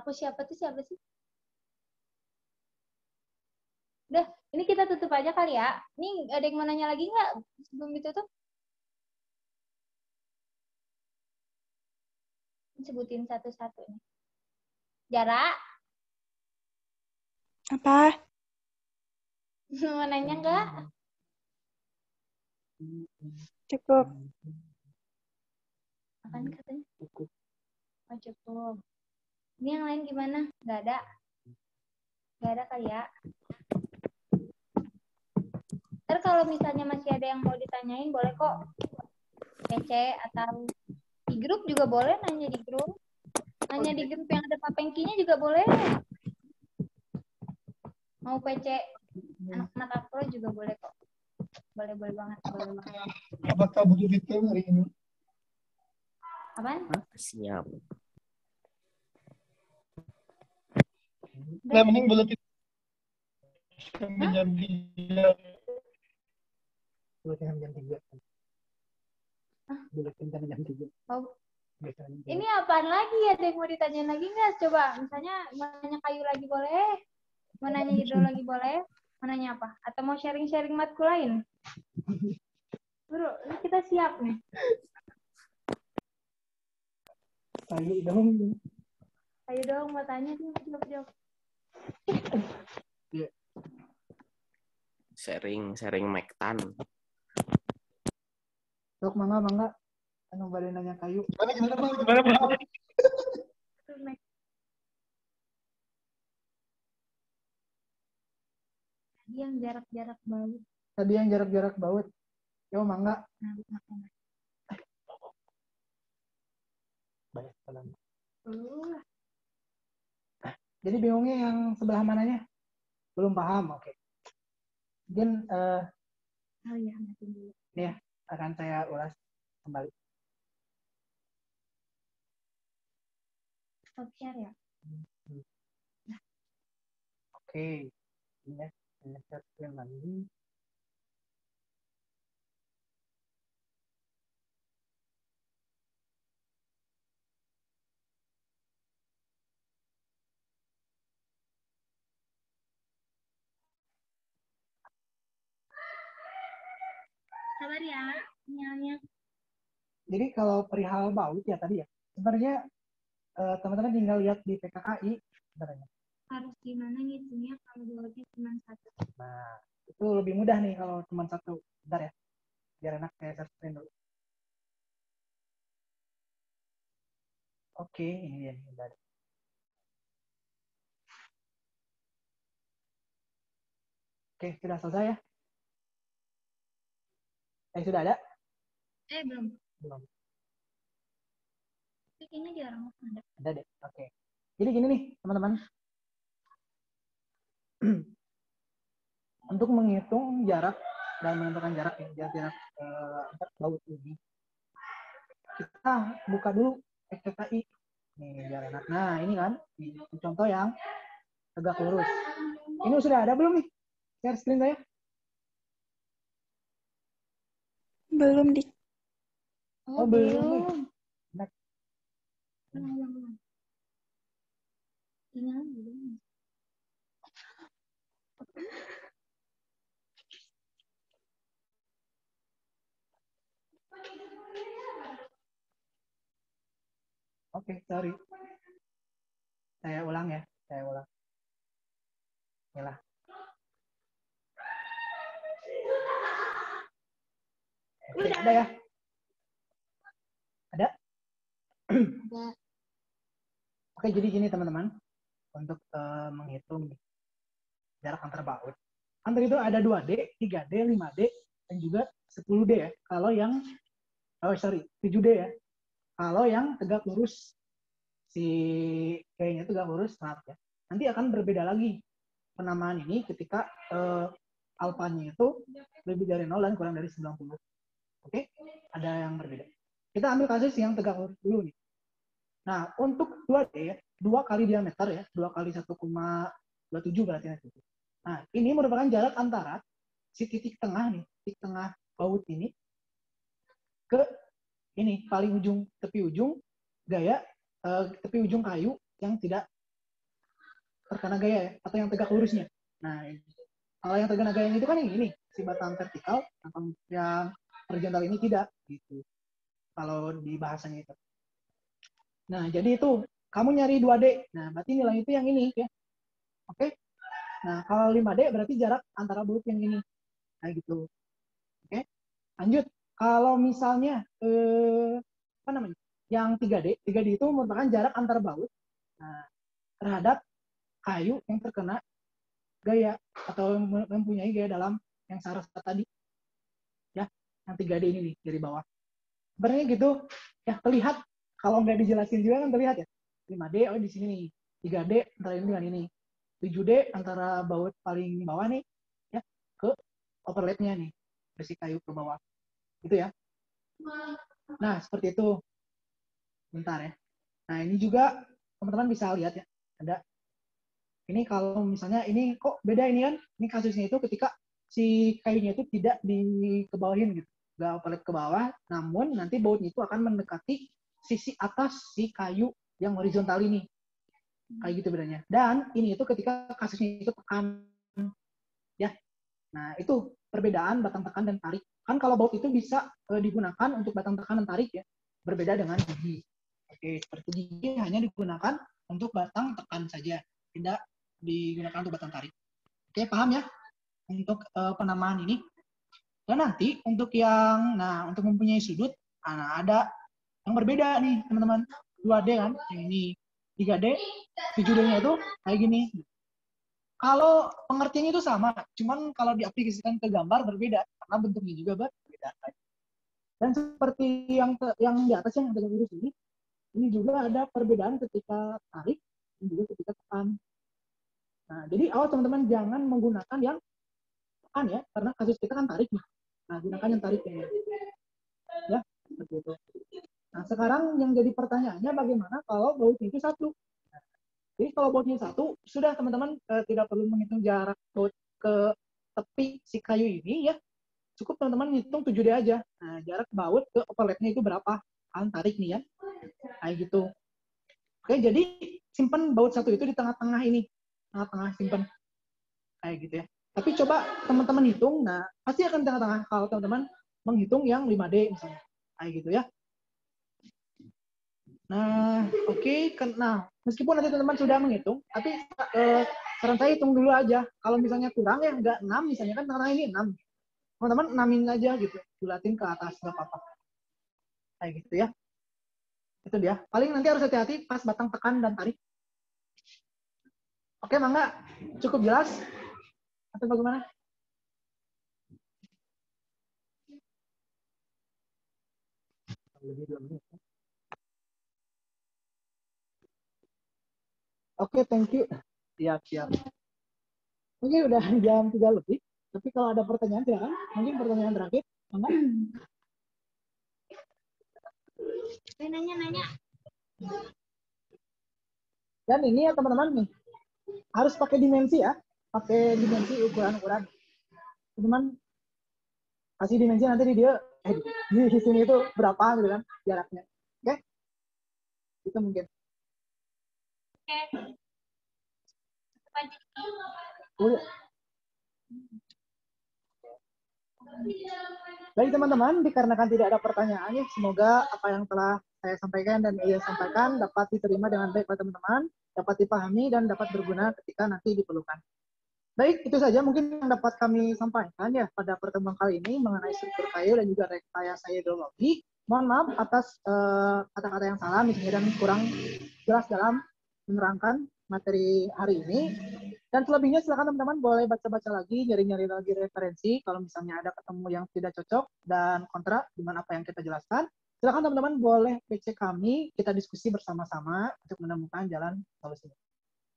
Aku siapa sih? Udah, ini kita tutup aja kali ya. Ini ada yang mau nanya lagi nggak sebelum ditutup? Sebutin satu-satu nih. Jara? Apa? Mau nanya nggak? Cukup. Apaan katanya? Cukup. Oh, cukup. Ini yang lain gimana? Nggak ada? Nggak ada kali ya? Ntar kalau misalnya masih ada yang mau ditanyain, boleh kok. PC atau di grup juga boleh, nanya di grup. Nanya di grup yang ada Pak Pengkinya juga boleh. Mau PC anak-anak Afro juga boleh kok. Boleh banget. Apakah butuh fitur hari ini? Apaan? Siap. Nah, mending boleh kita sampai jam 3. Boleh jam 3. Boleh jam 3. Oh. Ini apaan lagi? Ada yang mau ditanyain lagi nggak? Coba, misalnya mau nanya kayu lagi boleh? Mau nanya hidro lagi boleh? Mau nanya apa? Atau mau sharing-sharing matkul lain? Bro, ini kita siap nih. Ayo dong. Ayo dong, mau tanya nih, jawab. Sharing Mektan. Sok mangga. Anu bade nanya kayu. Gimana, Bang? Tadi yang jarak-jarak baut. Tadi yang jarak-jarak baut. Yo mangga. Banyak salam. Jadi bingungnya yang sebelah mananya? Belum paham, oke. Mungkin Oh ya, nanti dulu. ini ya, akan saya ulas kembali. Stop share ya. Oke, ini ya, saya share screen lagi. Sabar ya, sinyalnya. Jadi kalau perihal baut ya tadi ya, sebenarnya teman-teman tinggal lihat di PKKI sebenarnya. Harus gimana ngitungnya kalau bautnya cuma satu? Nah, itu lebih mudah nih kalau cuma satu. Bentar ya, biar enak saya share screen dulu. Oke, ini dia nih, udah ada. Oke, sudah selesai ya? Sudah ada? Belum. Belum. Kayaknya jarang ada. Ada deh, oke. Jadi gini nih, teman-teman. Untuk menghitung jarak dan menentukan jarak antar baut ini, kita buka dulu PKKI. Nih, biar enak. Nah, ini kan, ini contoh yang tegak lurus. Ini sudah ada belum nih? Share screen saya? Belum di. Oh, belum nih. Nah, Belum. Tinggal belum. Oke, sorry. Saya ulang ya. Inilah. Oke, ada ya? Ada? Ada. Oke, jadi gini teman-teman. Untuk menghitung jarak antar baut. Antar itu ada 2D, 3D, 5D, dan juga 10D ya. Kalau yang, 7D ya. Kalau yang tegak lurus, si kayaknya tegak lurus flat ya. Nanti akan berbeda lagi penamaan ini ketika alfanya itu lebih dari 0 dan kurang dari 90. Oke? Ada yang berbeda. Kita ambil kasus yang tegak lurus dulu nih. Nah, untuk 2D ya, 2 kali diameter ya, 2 kali 1,27 berarti nanti. Nah, ini merupakan jarak antara si titik tengah nih, titik tengah baut ini ke ini paling ujung tepi ujung tepi ujung kayu yang tidak terkena gaya ya, atau yang tegak lurusnya. Nah, kalau yang terkena gaya itu kan yang ini, si batang vertikal, yang horizontal ini tidak gitu. Kalau di bahasanya itu. Nah, jadi itu kamu nyari 2D. Nah, berarti nilai itu yang ini ya. Oke. Nah, kalau 5D berarti jarak antara baut yang ini. Nah, gitu. Oke. Lanjut. Kalau misalnya apa namanya? Yang 3D itu merupakan jarak antar baut terhadap kayu yang terkena gaya atau mempunyai gaya dalam yang saraf tadi. Ya, yang 3D ini nih dari bawah. Sebenarnya gitu ya, terlihat kalau nggak dijelasin juga kan terlihat ya. 5D di sini nih. 3D antara ini dengan ini. 7D antara baut paling bawah nih ya ke overlapnya nih. Besi kayu ke bawah. Gitu ya. Nah, seperti itu. Bentar ya. Nah, ini juga teman-teman bisa lihat ya. Ada ini kalau misalnya ini kok beda ini kan. Ini kasusnya itu ketika si kayunya itu tidak dikebawahin gitu. Nggak overlap ke bawah, namun nanti bautnya itu akan mendekati sisi atas si kayu yang horizontal ini. Kayak gitu bedanya. Dan ini itu ketika kasusnya itu tekan. Ya. Nah, itu perbedaan batang tekan dan tarik. Kan kalau baut itu bisa digunakan untuk batang tekan dan tarik ya. Berbeda dengan gigi. Oke, seperti ini hanya digunakan untuk batang tekan saja, tidak digunakan untuk batang tarik. Oke, paham ya untuk penamaan ini? Dan nanti untuk untuk mempunyai sudut, ada yang berbeda nih teman-teman. 2D kan, yang ini 3D, 7D-nya itu kayak gini. Kalau pengertiannya itu sama, cuman kalau diaplikasikan ke gambar berbeda, karena bentuknya juga berbeda. Dan seperti yang di atas yang ada garis ini juga ada perbedaan ketika tarik dan juga ketika tekan. Nah, jadi awal teman-teman jangan menggunakan yang tekan ya, karena kasus kita kan tarik nih. Nah, gunakan yang tarik ini. Ya, seperti itu. Nah, sekarang yang jadi pertanyaannya bagaimana kalau bautnya itu satu? Jadi kalau bautnya satu, sudah teman-teman tidak perlu menghitung jarak baut ke tepi si kayu ini ya. Cukup teman-teman hitung 7D aja. Nah, jarak baut ke overlapnya itu berapa? Kan tarik nih ya. Kayak gitu. Oke, jadi simpan baut satu itu di tengah-tengah ini. Tengah-tengah simpan. Kayak gitu ya. Tapi coba teman-teman hitung, nah pasti akan di tengah-tengah kalau teman-teman menghitung yang 5D misalnya. Kayak gitu ya. Nah, oke. Nah, meskipun nanti teman-teman sudah menghitung, tapi saran saya hitung dulu aja. Kalau misalnya kurang ya nggak 6, misalnya kan tengah ini 6. Teman-teman 6-in aja gitu. Bulatin ke atas, nggak apa-apa. Kayak gitu ya. Itu dia. Paling nanti harus hati-hati pas batang tekan dan tarik. Oke, Mangga? Cukup jelas? Atau bagaimana? Lebih 2 menit. Oke, thank you. Siap. Mungkin udah jam 3 lebih. Tapi kalau ada pertanyaan, silakan. Mungkin pertanyaan terakhir. Mangga? Nanya. Dan ini ya teman-teman nih. Harus pakai dimensi ya. Pakai dimensi ukuran-ukuran. Teman-teman kasih dimensi nanti di dia di sini itu berapa gitu kan jaraknya. Oke? Itu mungkin. Oke. Baik teman-teman, dikarenakan tidak ada pertanyaan ya, semoga apa yang telah saya sampaikan dan Ia sampaikan dapat diterima dengan baik oleh teman-teman, dapat dipahami dan dapat berguna ketika nanti diperlukan. Baik, itu saja mungkin yang dapat kami sampaikan ya pada pertemuan kali ini mengenai struktur kayu dan juga rekayasa hidrologi. Mohon maaf atas kata-kata yang salah misalnya dan kurang jelas dalam menerangkan materi hari ini. Dan selebihnya silakan teman-teman boleh baca-baca lagi, nyari-nyari lagi referensi kalau misalnya ada ketemu yang tidak cocok dan kontra dengan apa yang kita jelaskan. Silakan teman-teman boleh PC kami, kita diskusi bersama-sama untuk menemukan jalan solusinya.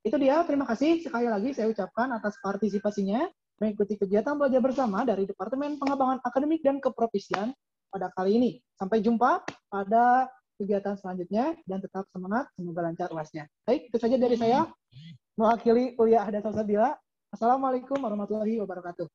Itu dia, terima kasih sekali lagi saya ucapkan atas partisipasinya mengikuti kegiatan belajar bersama dari Departemen Pengembangan Akademik dan Keprofesian pada kali ini. Sampai jumpa pada kegiatan selanjutnya dan tetap semangat, semoga lancar UASnya. Baik, itu saja dari saya. Mewakili kuliah Ahda Salsabila. Assalamualaikum warahmatullahi wabarakatuh.